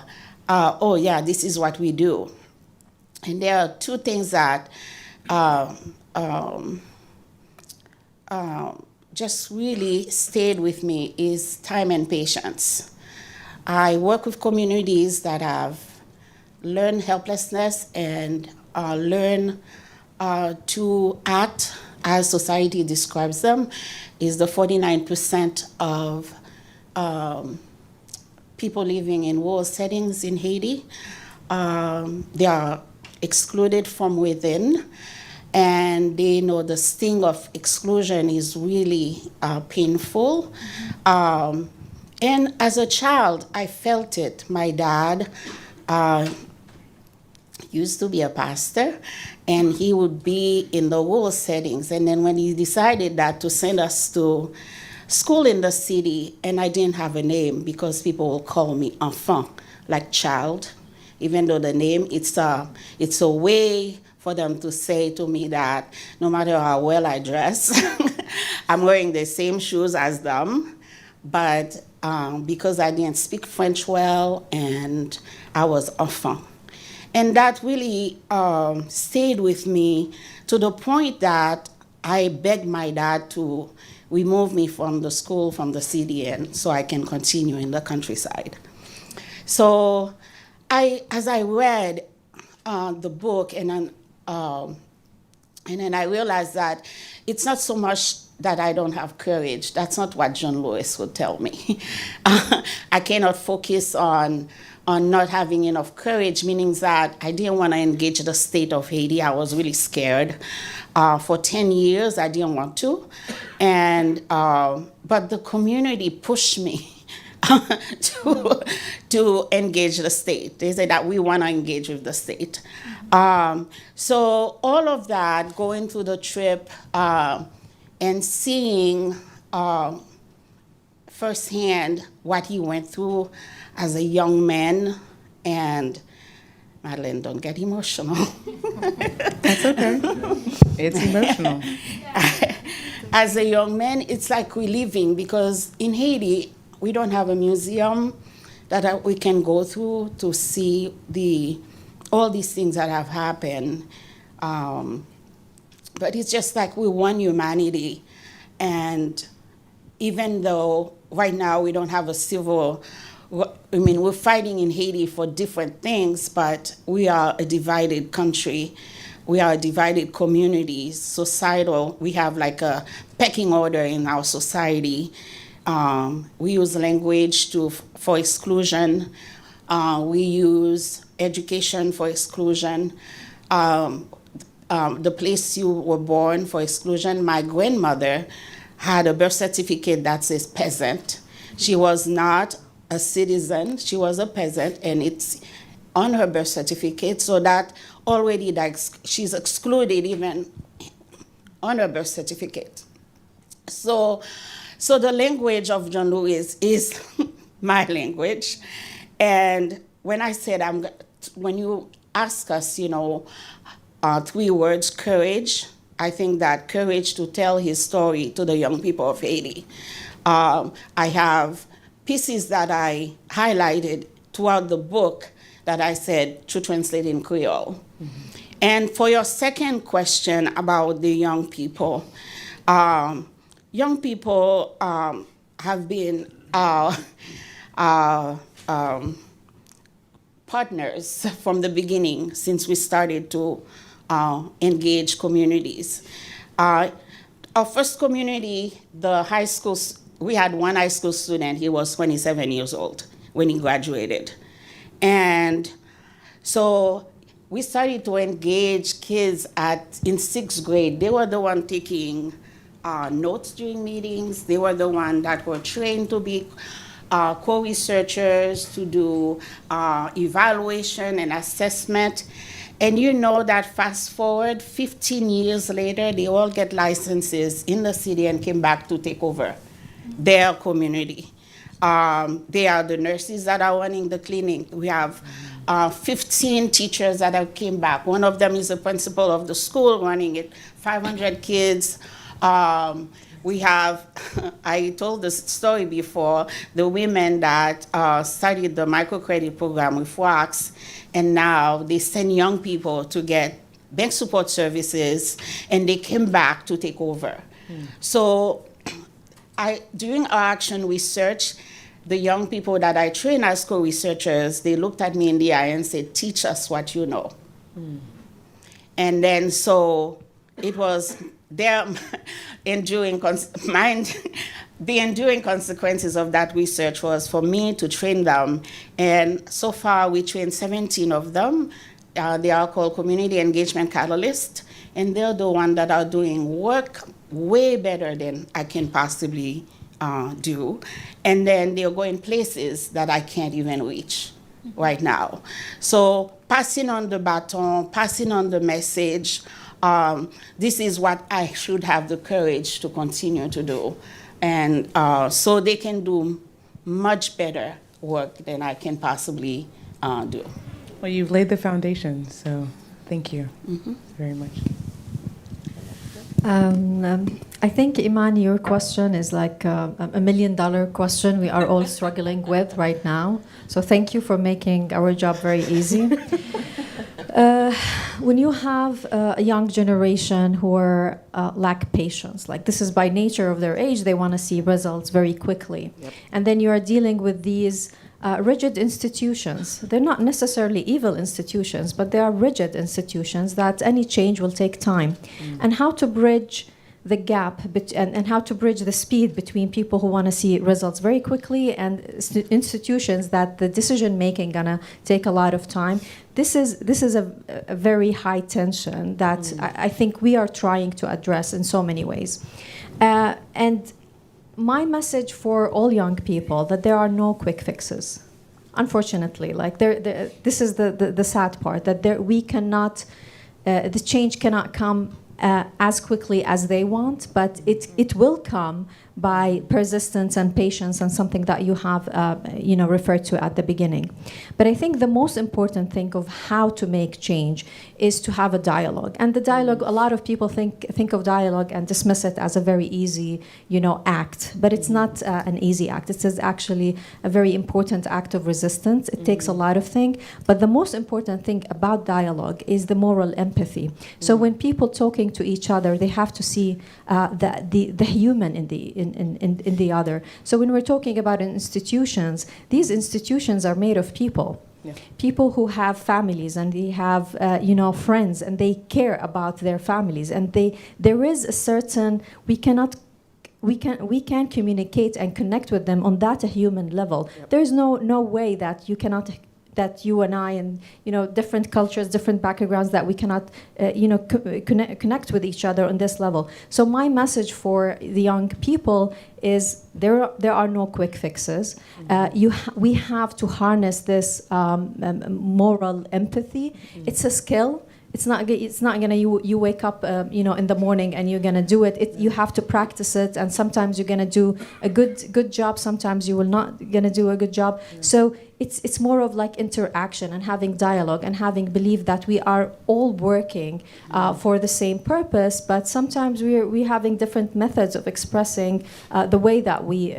oh yeah, this is what we do. And there are two things that just really stayed with me is time and patience. I work with communities that have learned helplessness and learn to act as society describes them. Is the 49% of people living in war settings in Haiti. They are excluded from within, and they know the sting of exclusion is really painful. And as a child, I felt it. My dad used to be a pastor, and he would be in the rural settings. And then when he decided that to send us to school in the city, and I didn't have a name because people will call me enfant, like child, even though the name, it's a way for them to say to me that no matter how well I dress, I'm wearing the same shoes as them, but because I didn't speak French well, and I was enfant. And that really stayed with me to the point that I begged my dad to remove me from the school, from the city, and so I can continue in the countryside. So as I read the book, and then I realized that it's not so much that I don't have courage. That's not what John Lewis would tell me. I cannot focus on not having enough courage, meaning that I didn't want to engage the state of Haiti. I was really scared. For 10 years, I didn't want to. But the community pushed me to engage the state. They said that we want to engage with the state. So all of that, going through the trip and seeing firsthand what he went through as a young man, and Madeleine, don't get emotional. That's okay. It's emotional. As a young man, it's like reliving, because in Haiti, we don't have a museum that we can go through to see all these things that have happened. But it's just like we're one humanity. And even though right now we don't have a civil, we're fighting in Haiti for different things, but we are a divided country. We are a divided community, societal. We have like a pecking order in our society. We use language for exclusion. We use education for exclusion. The place you were born for exclusion. My grandmother had a birth certificate that says peasant. She was not a citizen, she was a peasant, and it's on her birth certificate, so that already she's excluded even on her birth certificate. So the language of John Lewis is my language. And when I said, when you ask us, 3 words, courage, I think that courage to tell his story to the young people of Haiti. I have pieces that I highlighted throughout the book that I said to translate in Creole. Mm-hmm. And for your second question about the young people have been partners from the beginning, since we started to engage communities. Our first community, the high school, we had one high school student. He was 27 years old when he graduated. And so we started to engage kids in 6th grade. They were the one taking notes during meetings. They were the one that were trained to be co-researchers, to do evaluation and assessment. And you know that fast forward 15 years later, they all get licenses in the city and came back to take over their community. They are the nurses that are running the clinic. We have 15 teachers that have came back. One of them is the principal of the school running it, 500 kids. We have, I told this story before, the women that studied the microcredit program with WACS, and now they send young people to get bank support services, and they came back to take over. So during our action research, the young people that I train as co-researchers, they looked at me in the eye and said, teach us what you know. And then so it was their enduring consequences of that research was for me to train them. And so far we trained 17 of them. They are called Community Engagement Catalysts, and they're the ones that are doing work way better than I can possibly do. And then they're going places that I can't even reach right now. So passing on the baton, passing on the message, this is what I should have the courage to continue to do. And so they can do much better work than I can possibly do. Well, you've laid the foundation, so thank you very much. I think, Imani, your question is like a $1 million question we are all struggling with right now. So thank you for making our job very easy. When you have a young generation who lack patience, like this is by nature of their age, they want to see results very quickly. Yep. And then you are dealing with these rigid institutions. They're not necessarily evil institutions, but they are rigid institutions that any change will take time. And how to bridge the gap and how to bridge the speed between people who want to see results very quickly and institutions that the decision making gonna take a lot of time. This is a very high tension that I think we are trying to address in so many ways. And my message for all young people that there are no quick fixes. Unfortunately, like this is the sad part, that we cannot, the change cannot come as quickly as they want, but it will come by persistence and patience, and something that you have referred to at the beginning. But I think the most important thing of how to make change is to have a dialogue. And the dialogue, a lot of people think of dialogue and dismiss it as a very easy, act. But it's not an easy act. It is actually a very important act of resistance. It takes a lot of things. But the most important thing about dialogue is the moral empathy. So when people talking to each other, they have to see the human in the other. So when we're talking about these institutions are made of people. Yeah. People who have families, and they have friends, and they care about their families, and there is a certain we can communicate and connect with them on that human level. Yep. There is no way that you and I and different cultures, different backgrounds, that we cannot connect with each other on this level. So my message for the young people is there are no quick fixes. We have to harness this moral empathy. It's a skill. It's not gonna you wake up in the morning and you're gonna do it. You have to practice it, and sometimes you're gonna do a good job. Sometimes you will not gonna do a good job. Yeah. So it's more of like interaction and having dialogue and having belief that we are all working for the same purpose. But sometimes we're having different methods of expressing the way that we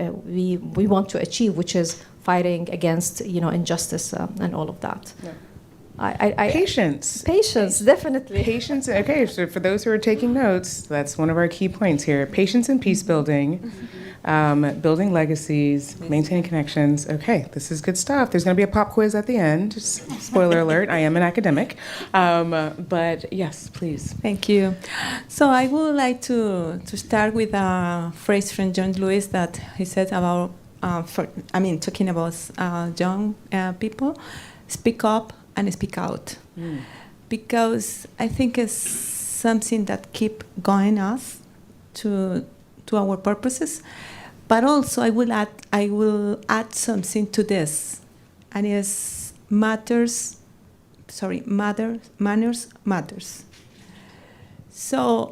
want to achieve, which is fighting against injustice and all of that. Yeah. Patience, definitely. Patience. Okay, so for those who are taking notes, that's one of our key points here. Patience and peace building, building legacies, maintaining connections. Okay, this is good stuff. There's going to be a pop quiz at the end. Just spoiler alert, I am an academic. But yes, please. Thank you. So I would like to start with a phrase from John Lewis that he said about, talking about young people, speak up and speak out, because I think it's something that keep going us to our purposes. But also, I will add something to this, and it's manners matters. So,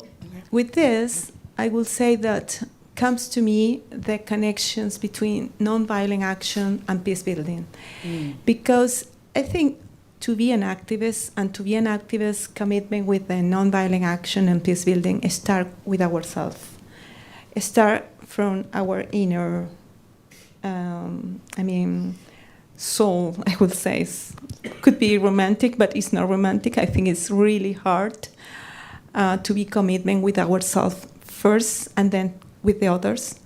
with this, I will say that comes to me the connections between nonviolent action and peace building, because I think to be an activist commitment with the nonviolent action and peace building start with ourselves. Start from our inner, soul, I would say. Could be romantic, but it's not romantic. I think it's really hard to be commitment with ourselves first and then with the others.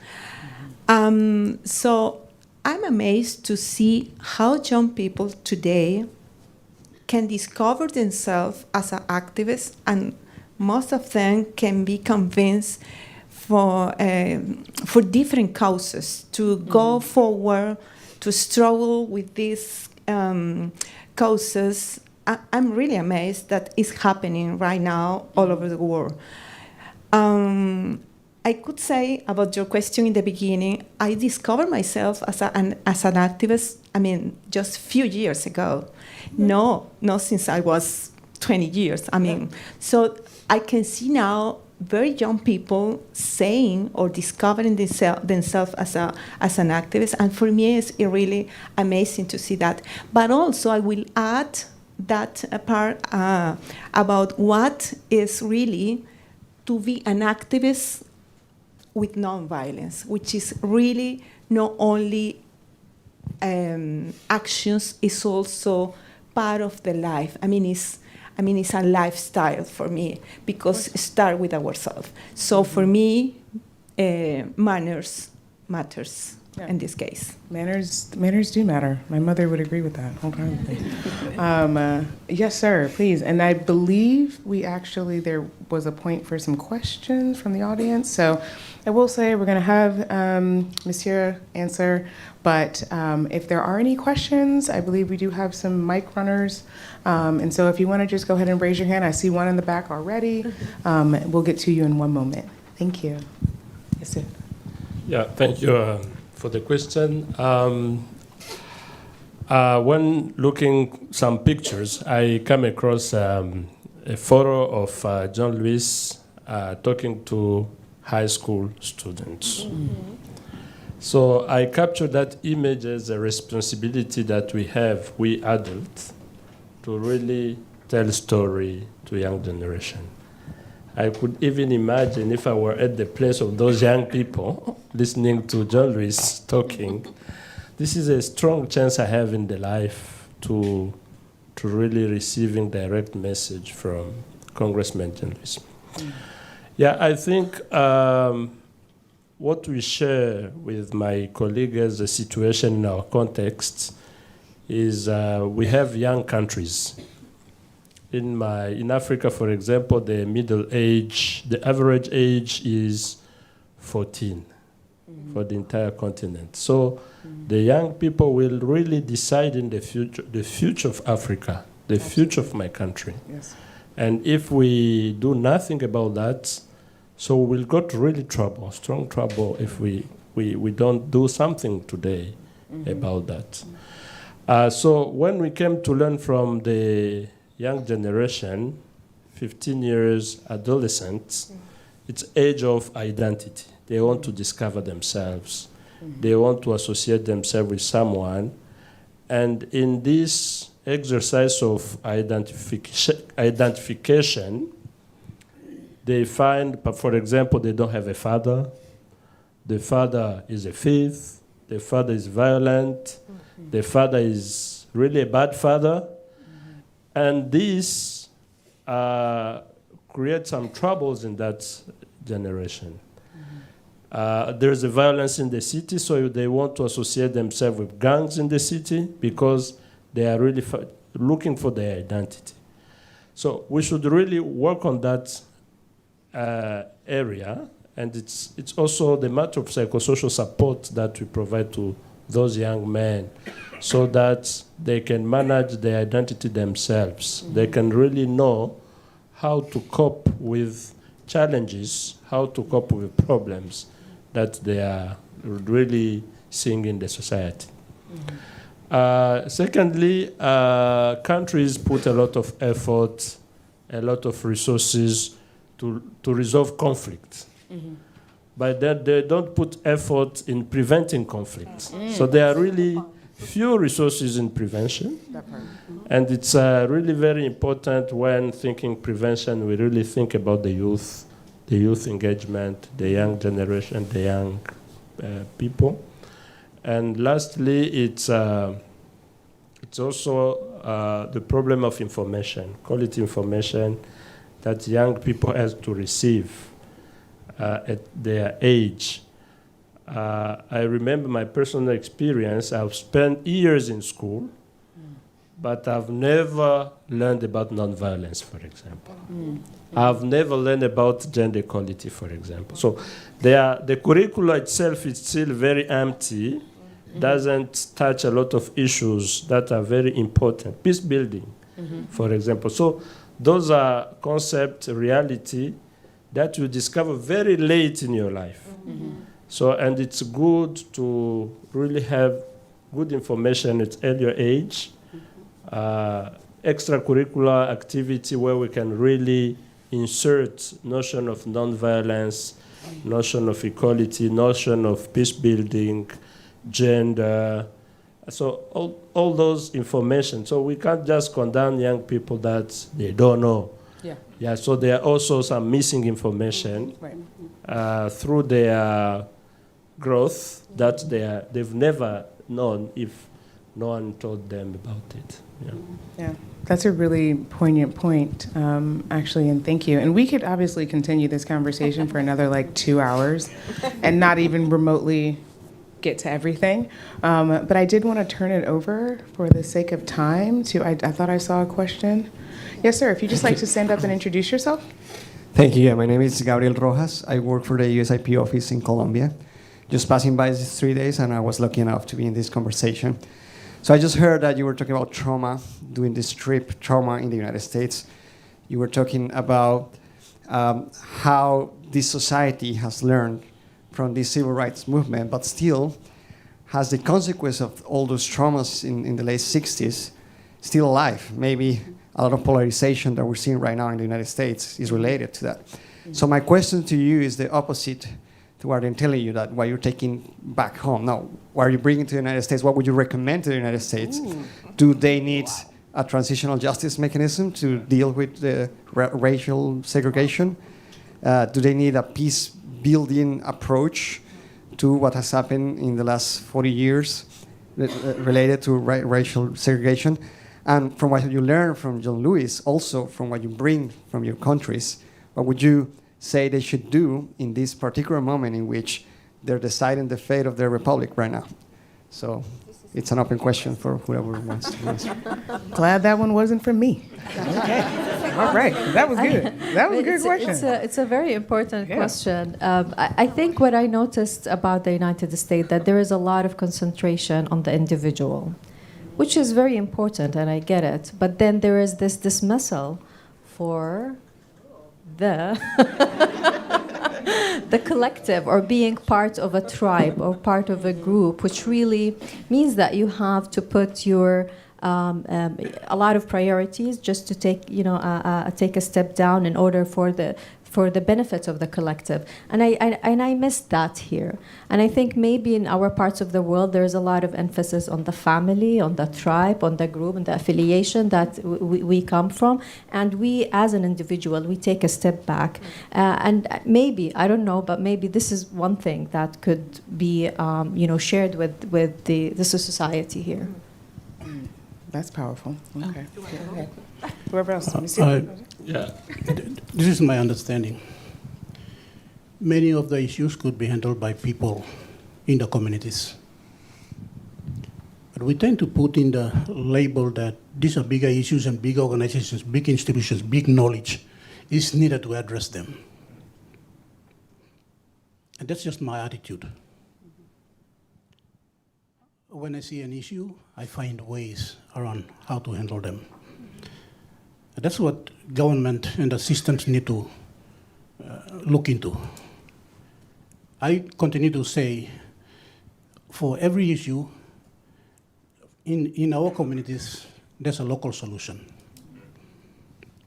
So I'm amazed to see how young people today can discover themselves as an activist, and most of them can be convinced for different causes to go forward, to struggle with these causes. I'm really amazed that it's happening right now all over the world. I could say about your question in the beginning, I discovered myself as an activist, just a few years ago. No, not since I was 20 years. So I can see now very young people saying or discovering themselves as an activist. And for me, it's really amazing to see that. But also, I will add that part about what is really to be an activist with nonviolence, which is really not only actions, it's also part of the life. It's a lifestyle for me, because it starts with ourselves. So for me, manners matters. in this case. Manners do matter. My mother would agree with that wholeheartedly. Yes, sir, please. And I believe there was a point for some questions from the audience. So I will say we're going to have Monsieur answer, but if there are any questions, I believe we do have some mic runners. And so if you want to just go ahead and raise your hand, I see one in the back already. We'll get to you in one moment. Thank you. Yes, sir. Yeah, thank you for the question. When looking some pictures, I come across a photo of John Lewis talking to high school students. Mm-hmm. So I capture that image as a responsibility that we have, we adults, to really tell story to young generation. I could even imagine if I were at the place of those young people listening to John Lewis talking. This is a strong chance I have in the life to really receiving direct message from Congressman John Lewis. Mm. Yeah, I think what we share with my colleagues as a situation in our context is we have young countries. In Africa, for example, the average age is 14 for the entire continent. So the young people will really decide in the future of Africa, the future of my country. Yes. And if we do nothing about that, so we'll go to really strong trouble, if we don't do something today about that. So when we came to learn from the young generation, 15 years, adolescents, it's age of identity. They want to discover themselves. They want to associate themselves with someone. And in this exercise of identification, they find, for example, they don't have a father. The father is a thief. The father is violent. The father is really a bad father. And this creates some troubles in that generation. There's a violence in the city, so they want to associate themselves with gangs in the city because they are really looking for their identity. So we should really work on that area, and it's also the matter of psychosocial support that we provide to those young men so that they can manage their identity themselves. They can really know how to cope with challenges, how to cope with problems that they are really seeing in the society. Secondly, countries put a lot of effort, a lot of resources to resolve conflict. But that they don't put effort in preventing conflict. So there are really few resources in prevention. And it's really very important when thinking prevention, we really think about the youth engagement, the young generation, the young people. And lastly, it's also the problem of information, quality information that young people have to receive at their age. I remember my personal experience. I've spent years in school, but I've never learned about nonviolence, for example. I've never learned about gender equality, for example. So the curricula itself is still very empty, doesn't touch a lot of issues that are very important. Peace building, for example. So those are concept, reality that you discover very late in your life. So, and it's good to really have good information at earlier age, extracurricular activity where we can really insert notion of nonviolence, notion of equality, notion of peace building, gender. So all those information. So we can't just condemn young people that they don't know. Yeah. So there are also some missing information through their growth that they've never known if no one told them about it. Yeah, that's a really poignant point, actually, and thank you. And we could obviously continue this conversation for another 2 hours and not even remotely get to everything. But I did want to turn it over for the sake of time to, I thought I saw a question. Yes, sir, if you'd just like to stand up and introduce yourself. Thank you. Yeah, my name is Gabriel Rojas. I work for the USIP office in Colombia. Just passing by these 3 days, and I was lucky enough to be in this conversation. So I just heard that you were talking about trauma, doing this trip, trauma in the United States. You were talking about how this society has learned from the civil rights movement, but still has the consequence of all those traumas in the late 60s still alive. Maybe a lot of polarization that we're seeing right now in the United States is related to that. So my question to you is the opposite to what I'm telling you, that what you're taking back home. Now, what are you bringing to the United States? What would you recommend to the United States? Ooh. Do they need a transitional justice mechanism to deal with the racial segregation? Do they need a peace-building approach to what has happened in the last 40 years related to racial segregation? And from what you learn from John Lewis, also from what you bring from your countries, what would you say they should do in this particular moment in which they're deciding the fate of their republic right now? So it's an open question for whoever wants to answer. Glad that one wasn't from me. Okay. All right. That was good. That was a good question. It's a very important question. I think what I noticed about the United States, that there is a lot of concentration on the individual, which is very important, and I get it. But then there is this dismissal for the collective, or being part of a tribe or part of a group, which really means that you have to put your a lot of priorities just to take take a step down in order for the benefit of the collective, and I missed that here. And I think maybe in our parts of the world there is a lot of emphasis on the family, on the tribe, on the group, and the affiliation that we come from, and we as an individual we take a step back, and maybe, I don't know, but maybe this is one thing that could be shared with the society here. That's powerful. Okay. Go ahead. Whoever else. Yeah. This is my understanding. Many of the issues could be handled by people in the communities. But we tend to put in the label that these are bigger issues and big organizations, big institutions, big knowledge is needed to address them. And that's just my attitude. When I see an issue, I find ways around how to handle them. And that's what government and the systems need to look into. I continue to say, for every issue, in our communities, there's a local solution.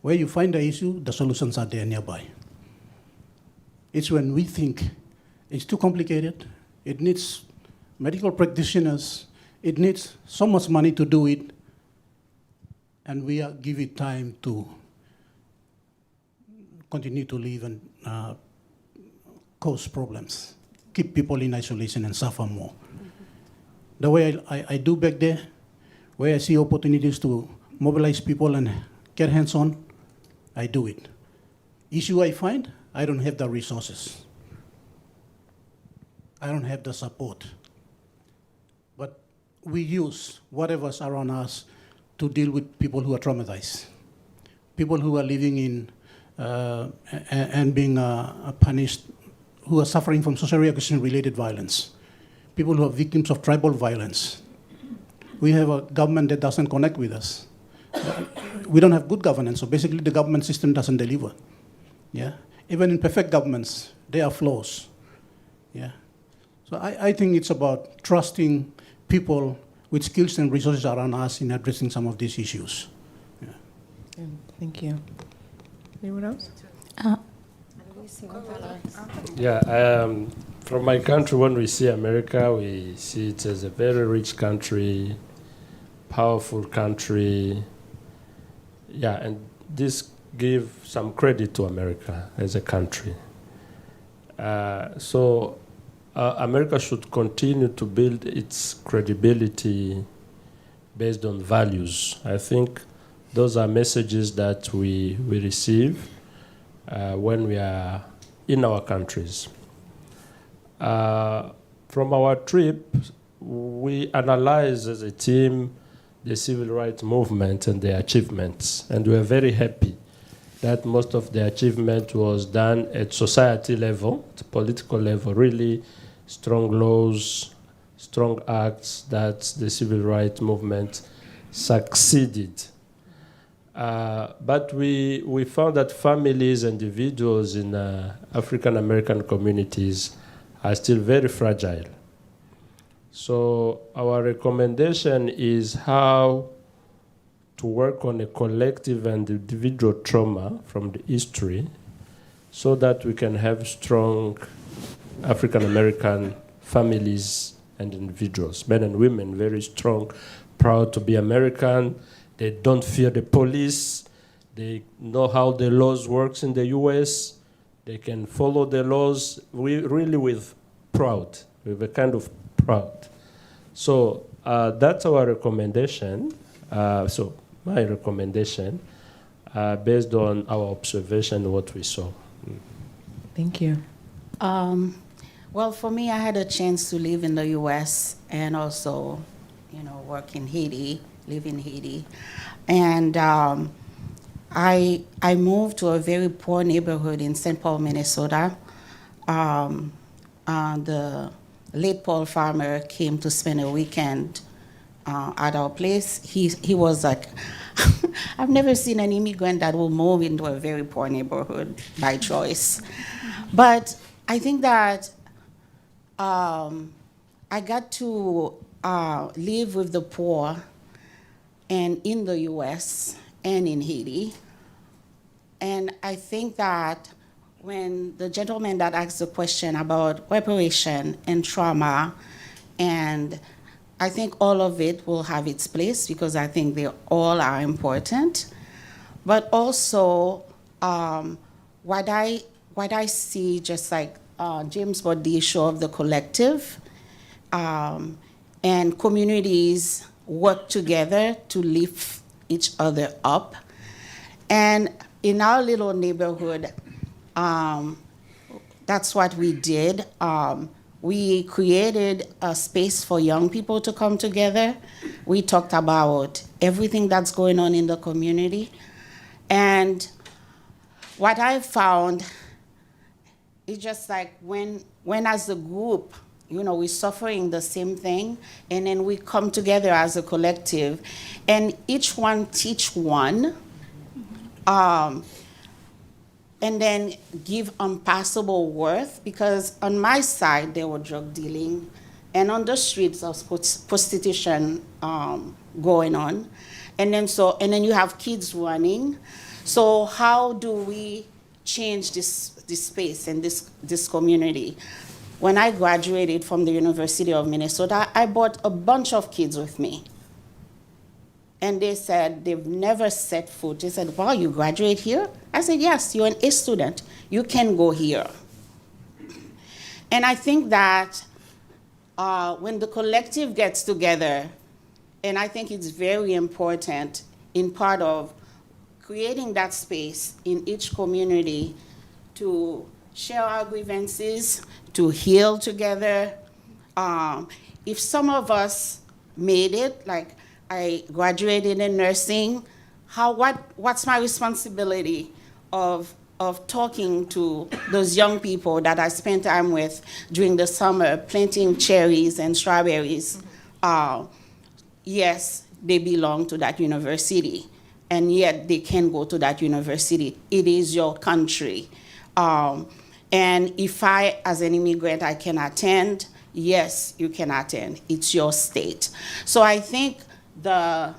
Where you find the issue, the solutions are there nearby. It's when we think it's too complicated, it needs medical practitioners, it needs so much money to do it, and we give it time to continue to live and cause problems, keep people in isolation and suffer more. The way I do back there, where I see opportunities to mobilize people and get hands-on, I do it. Issue I find, I don't have the resources. I don't have the support. But we use whatever's around us to deal with people who are traumatized, people who are living in and being punished, who are suffering from social reaction-related violence, people who are victims of tribal violence. We have a government that doesn't connect with us. We don't have good governance, so basically the government system doesn't deliver. Yeah, even in perfect governments, there are flaws. Yeah, so I think it's about trusting people with skills and resources around us in addressing some of these issues. Yeah. Thank you. Anyone else? Yeah, from my country, when we see America, we see it as a very rich country, powerful country. Yeah, and this gives some credit to America as a country. So America should continue to build its credibility based on values. I think those are messages that we receive when we are in our countries. From our trip, we analyzed as a team the civil rights movement and the achievements, and we are very happy that most of the achievement was done at society level, at political level, really strong laws, strong acts that the civil rights movement succeeded. But we found that families, individuals in African American communities are still very fragile. So our recommendation is how to work on a collective and individual trauma from the history so that we can have strong African American families and individuals, men and women, very strong, proud to be American. They don't fear the police. They know how the laws works in the US. They can follow the laws. We really with proud, with a kind of proud. So that's our recommendation. So my recommendation, based on our observation, what we saw. Thank you. Well, for me, I had a chance to live in the U.S. and also, work in Haiti, live in Haiti. And I moved to a very poor neighborhood in St. Paul, Minnesota. The late Paul Farmer came to spend a weekend at our place. He was like, I've never seen an immigrant that will move into a very poor neighborhood by choice. But I think that I got to live with the poor and in the US and in Haiti. And I think that when the gentleman that asked the question about reparation and trauma, and I think all of it will have its place because I think they all are important. But also, what I see, just like James brought the issue of the collective, and communities work together to lift each other up. And in our little neighborhood, that's what we did. We created a space for young people to come together. We talked about everything that's going on in the community. And what I found is just like when as a group, we're suffering the same thing, and then we come together as a collective, and each one teach one, and then give unpassable worth, because on my side, there were drug dealing, and on the streets, there was prostitution going on. And then you have kids running. So how do we change this space and this community? When I graduated from the University of Minnesota, I brought a bunch of kids with me. And they said they've never set foot. They said, wow, you graduate here? I said, yes, you're an A student. You can go here. And I think that when the collective gets together, and I think it's very important in part of creating that space in each community to share our grievances, to heal together. If some of us made it, like I graduated in nursing, what's my responsibility of talking to those young people that I spent time with during the summer, planting cherries and strawberries? Yes, they belong to that university, and yet they can go to that university. It is your country. And if I, as an immigrant, I can attend, yes, you can attend. It's your state. So I think the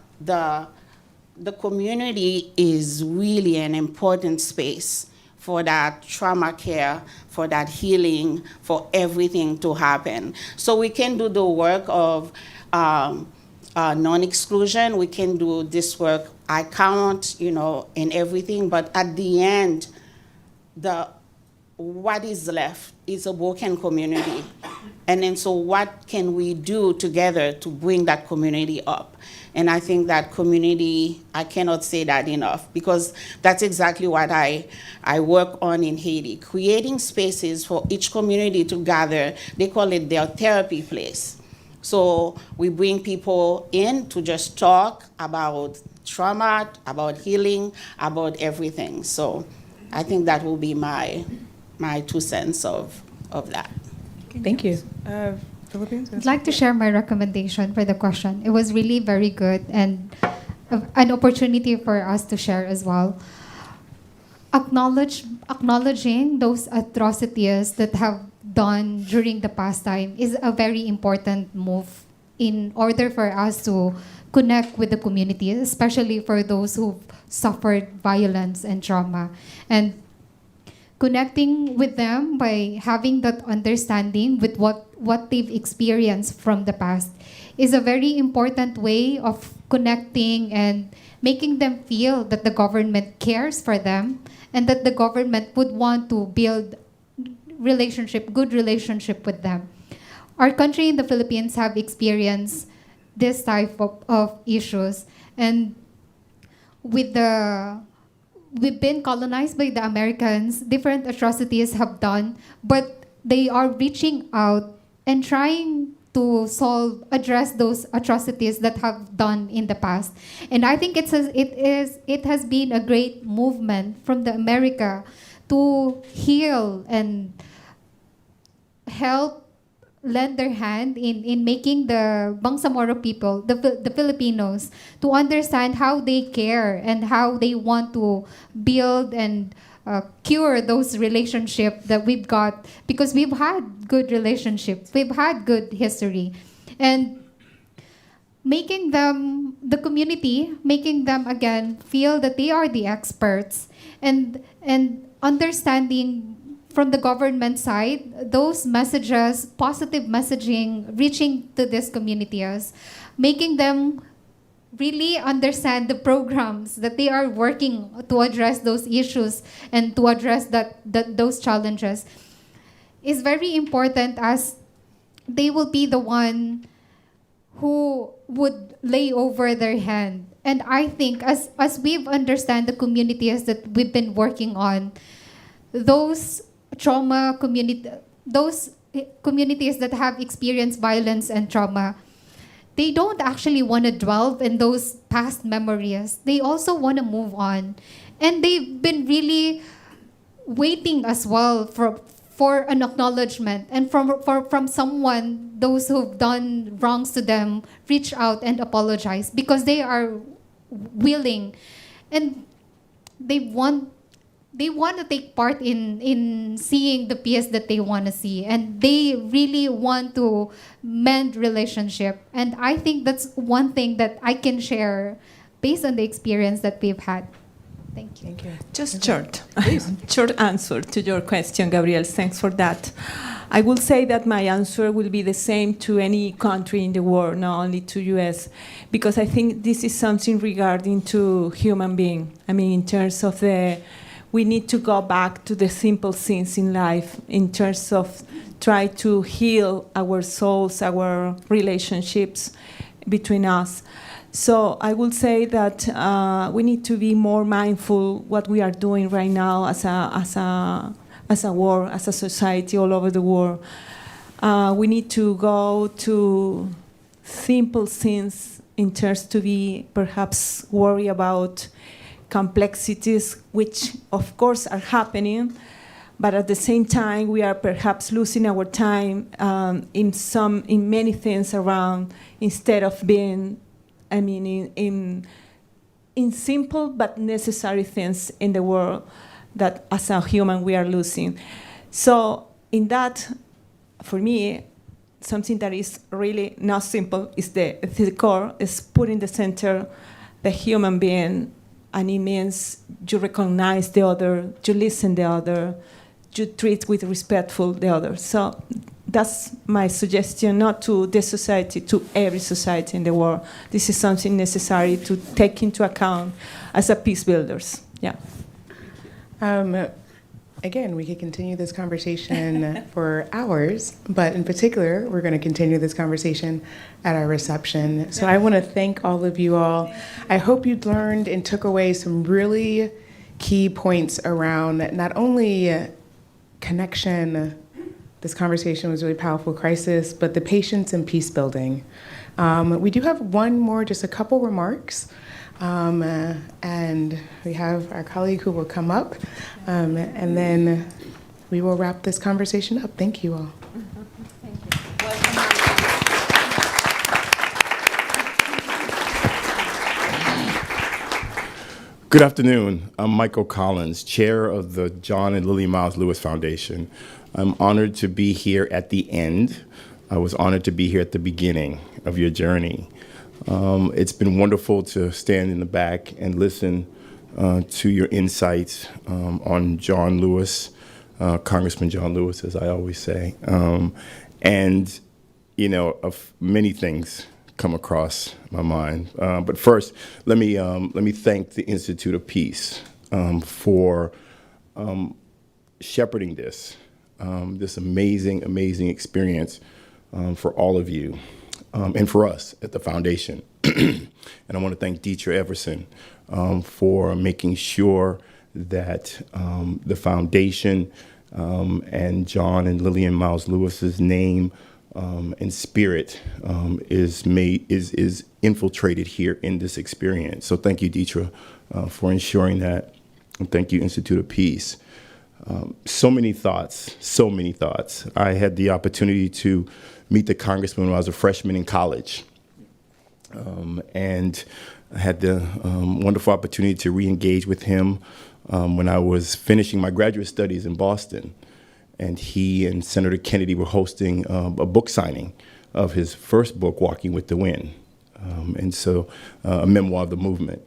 community is really an important space for that trauma care, for that healing, for everything to happen. So we can do the work of non-exclusion. We can do this work, I count, and everything. But at the end, what is left is a broken community. And then so what can we do together to bring that community up? And I think that community, I cannot say that enough, because that's exactly what I work on in Haiti, creating spaces for each community to gather. They call it their therapy place. So we bring people in to just talk about trauma, about healing, about everything. So I think that will be my 2 cents of that. Thank you. I'd like to share my recommendation for the question. It was really very good and an opportunity for us to share as well. Acknowledging those atrocities that have done during the past time is a very important move in order for us to connect with the community, especially for those who've suffered violence and trauma. And connecting with them by having that understanding with what they've experienced from the past is a very important way of connecting and making them feel that the government cares for them and that the government would want to build good relationship with them. Our country in the Philippines have experienced this type of issues, and we've been colonized by the Americans. Different atrocities have done, but they are reaching out and trying to address those atrocities that have done in the past. And I think it has been a great movement from the America to heal and help lend their hand in making the Bangsamoro people, the Filipinos, to understand how they care and how they want to build and cure those relationships that we've got, because we've had good relationships, we've had good history. And making them, the community, making them again feel that they are the experts, and understanding from the government side, those messages, positive messaging, reaching to these communities, making them really understand the programs that they are working to address those issues and to address those challenges is very important, as they will be the one who would lay over their hand. And I think as we've understand the communities that we've been working on, those those communities that have experienced violence and trauma, they don't actually want to dwell in those past memories. They also want to move on. And they've been really waiting as well for an acknowledgement, and from someone, those who've done wrongs to them, reach out and apologize, because they are willing and they want to take part in seeing the peace that they want to see, and they really want to mend relationship. And I think that's one thing that I can share based on the experience that we've had. Thank you. Thank you. Just short answer to your question, Gabriel. Thanks for that. I will say that my answer will be the same to any country in the world, not only to US, because I think this is something regarding to human being. I mean, in terms of we need to go back to the simple things in life, in terms of try to heal our souls, our relationships between us. So I will say that we need to be more mindful what we are doing right now as a world, as a society all over the world. We need to go to simple things in terms to be perhaps worried about complexities, which of course are happening, but at the same time we are perhaps losing our time in many things around, instead of being, in simple but necessary things in the world that as a human we are losing. So in that, for me, something that is really not simple is the core, is put in the center the human being. And it means you recognize the other, you listen the other, you treat with respectful the other. So that's my suggestion, not to this society, to every society in the world. This is something necessary to take into account as a peace builders. Yeah. Again, we could continue this conversation for hours, but in particular, we're going to continue this conversation at our reception. So I want to thank all of you all. I hope you learned and took away some really key points around not only connection, this conversation was really powerful, crisis, but the patience and peace building. We do have one more, just a couple remarks. And we have our colleague who will come up, and then we will wrap this conversation up. Thank you all. Good afternoon. I'm Michael Collins, chair of the John and Lillian Miles Lewis Foundation. I'm honored to be here at the end. I was honored to be here at the beginning of your journey. It's been wonderful to stand in the back and listen to your insights on John Lewis, Congressman John Lewis, as I always say. And, you know, many things come across my mind. But first, let me thank the Institute of Peace for shepherding this amazing, amazing experience for all of you. And for us at the foundation. And I want to thank Detria Everson for making sure that the foundation and John and Lillian Miles Lewis's name and spirit is infiltrated here in this experience. So thank you, Detria, for ensuring that. And thank you, Institute of Peace. So many thoughts. I had the opportunity to meet the congressman when I was a freshman in college. And I had the wonderful opportunity to re-engage with him when I was finishing my graduate studies in Boston. And he and Senator Kennedy were hosting a book signing of his first book, Walking with the Wind. And so a memoir of the movement.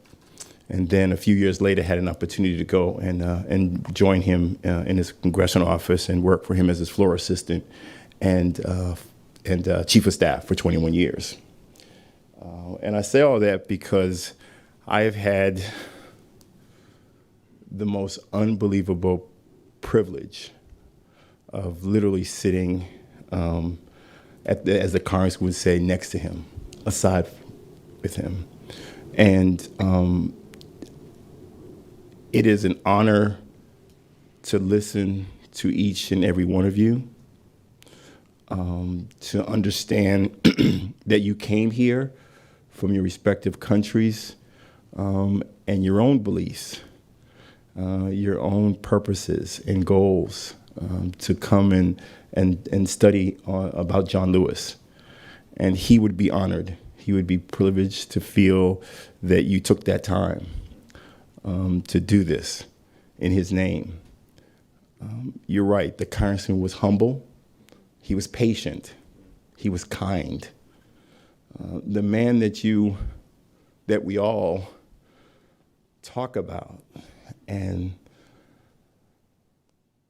And then a few years later, had an opportunity to go and join him in his congressional office and work for him as his floor assistant and chief of staff for 21 years. And I say all that because I have had the most unbelievable privilege of literally sitting, as the congressman would say, next to him, aside with him. And it is an honor to listen to each and every one of you, to understand that you came here from your respective countries and your own beliefs, your own purposes and goals to come and study about John Lewis. And he would be honored. He would be privileged to feel that you took that time to do this in his name. You're right, the congressman was humble. He was patient. He was kind. The man that we all talk about and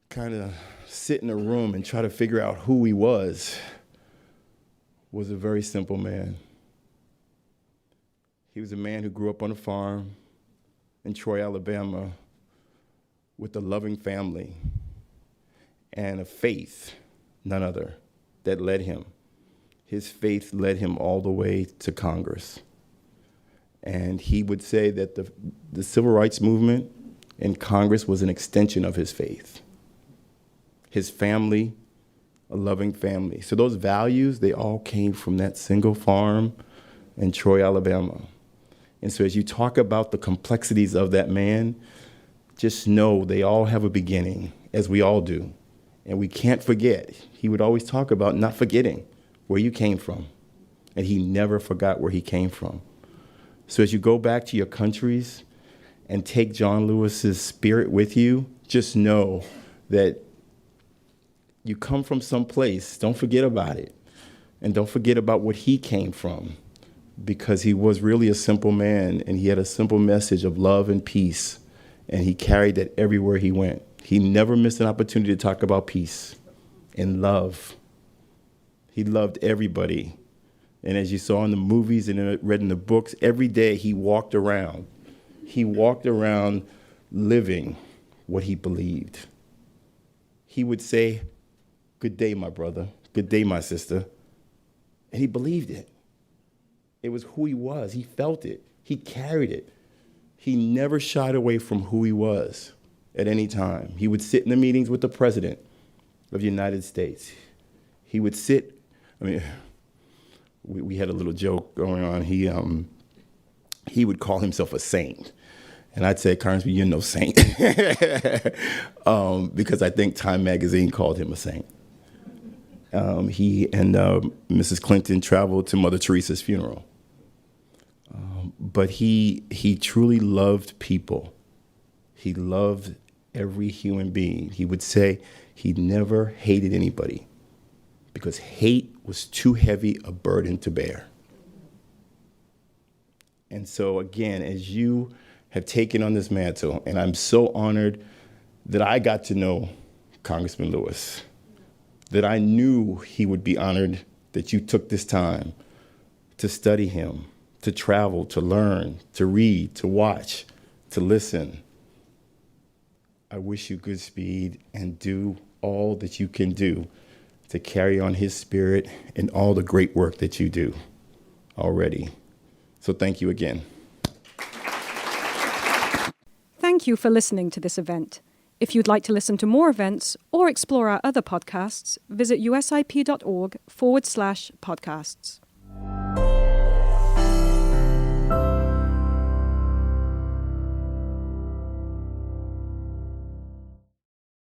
kind of sit in a room and try to figure out who he was a very simple man. He was a man who grew up on a farm in Troy, Alabama, with a loving family and a faith, none other, that led him. His faith led him all the way to Congress. And he would say that the civil rights movement in Congress was an extension of his faith. His family, a loving family. So those values, they all came from that single farm in Troy, Alabama. And so as you talk about the complexities of that man, just know they all have a beginning, as we all do. And we can't forget. He would always talk about not forgetting where you came from. And he never forgot where he came from. So as you go back to your countries and take John Lewis's spirit with you, just know that you come from someplace. Don't forget about it. And don't forget about what he came from, because he was really a simple man and he had a simple message of love and peace. And he carried that everywhere he went. He never missed an opportunity to talk about peace and love. He loved everybody. And as you saw in the movies and read in the books, every day he walked around. He walked around living what he believed. he would say, "Good day, my brother. Good day, my sister." And he believed it. It was who he was. He felt it. He carried it. He never shied away from who he was at any time. He would sit in the meetings with the President of the United States. He would sit, we had a little joke going on. He would call himself a saint. And I'd say, Congressman, you're no saint. Because I think Time Magazine called him a saint. He and Mrs. Clinton traveled to Mother Teresa's funeral. But he truly loved people. He loved every human being. He would say he never hated anybody because hate was too heavy a burden to bear. And so again, as you have taken on this mantle, and I'm so honored that I got to know Congressman Lewis, that I knew he would be honored that you took this time to study him, to travel, to learn, to read, to watch, to listen. I wish you Godspeed and do all that you can do to carry on his spirit and all the great work that you do already. So thank you again. Thank you for listening to this event. If you'd like to listen to more events or explore our other podcasts, visit usip.org/podcasts.